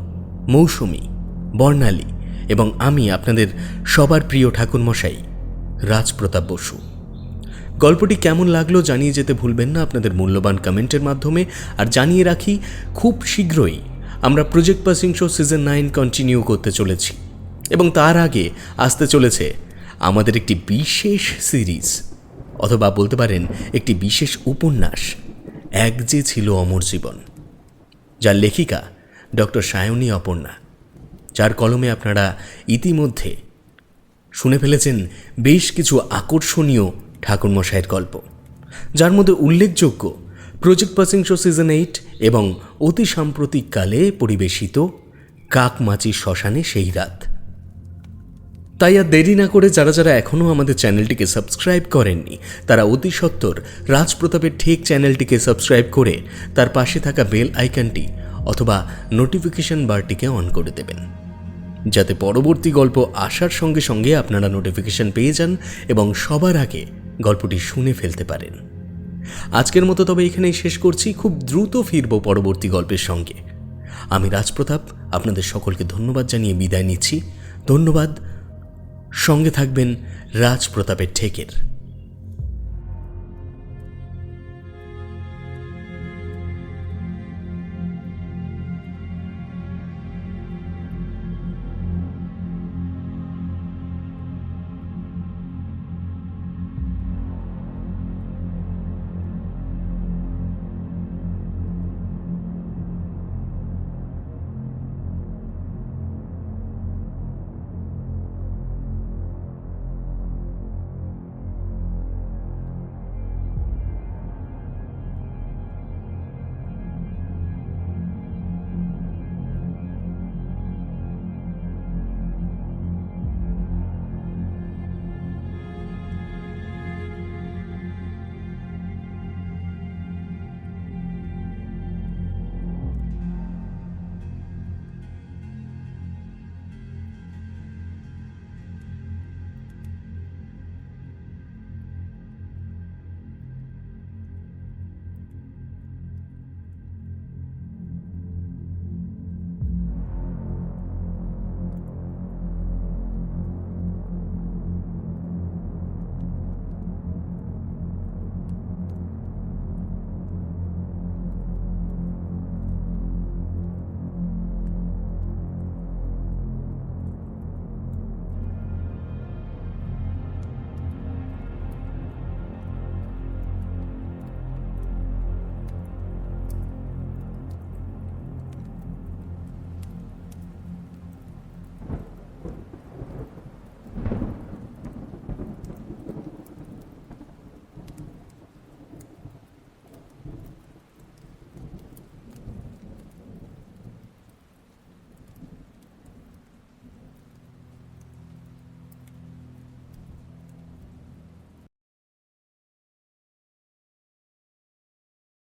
মৌসুমী, বর্ণালী এবং আমি আপনাদের সবার প্রিয় ঠাকুরমশাই রাজপ্রতাপ বসু। গল্পটি কেমন লাগলো জানিয়ে যেতে ভুলবেন না আপনাদের মূল্যবান কমেন্টের মাধ্যমে। আর জানিয়ে রাখি, খুব শীঘ্রই আমরা project passing show season 9 continue করতে চলেছি, এবং তার আগে আসতে চলেছে আমাদের একটি বিশেষ সিরিজ, অথবা বলতে পারেন একটি বিশেষ উপন্যাস, এক যে ছিল অমর জীবন, যার লেখিকা ডক্টর সায়নী অপর্ণা, যার কলমে আপনারা ইতিমধ্যে শুনে ফেলেছেন বেশ কিছু আকর্ষণীয় ঠাকুরমশাইয়ের গল্প, যার মধ্যে উল্লেখযোগ্য প্রজেক্ট পাসিং শো সিজন 8 এবং অতি সাম্প্রতিককালে পরিবেশিত কাকমাচির শ্মশানে সেই রাত। তাই আর দেরি না করে যারা যারা এখনও আমাদের চ্যানেলটিকে সাবস্ক্রাইব করেননি তারা অতি সত্বর রাজপ্রতাপের ঠেক চ্যানেলটিকে সাবস্ক্রাইব করে তার পাশে থাকা বেল আইকনটি অথবা নোটিফিকেশন বারটিকে অন করে দেবেন, যাতে পরবর্তী গল্প আসার সঙ্গে সঙ্গে আপনারা নোটিফিকেশন পেয়ে যান এবং সবার আগে গল্পটি শুনে ফেলতে পারেন। আজকের মতো তবে এখানেই শেষ করছি। খুব দ্রুত ফিরব পরবর্তী গল্পের সঙ্গে। আমি রাজপ্রতাপ আপনাদের সকলকে ধন্যবাদ জানিয়ে বিদায় নিচ্ছি। ধন্যবাদ। সঙ্গে থাকবেন রাজপ্রতাপের ঠেকের।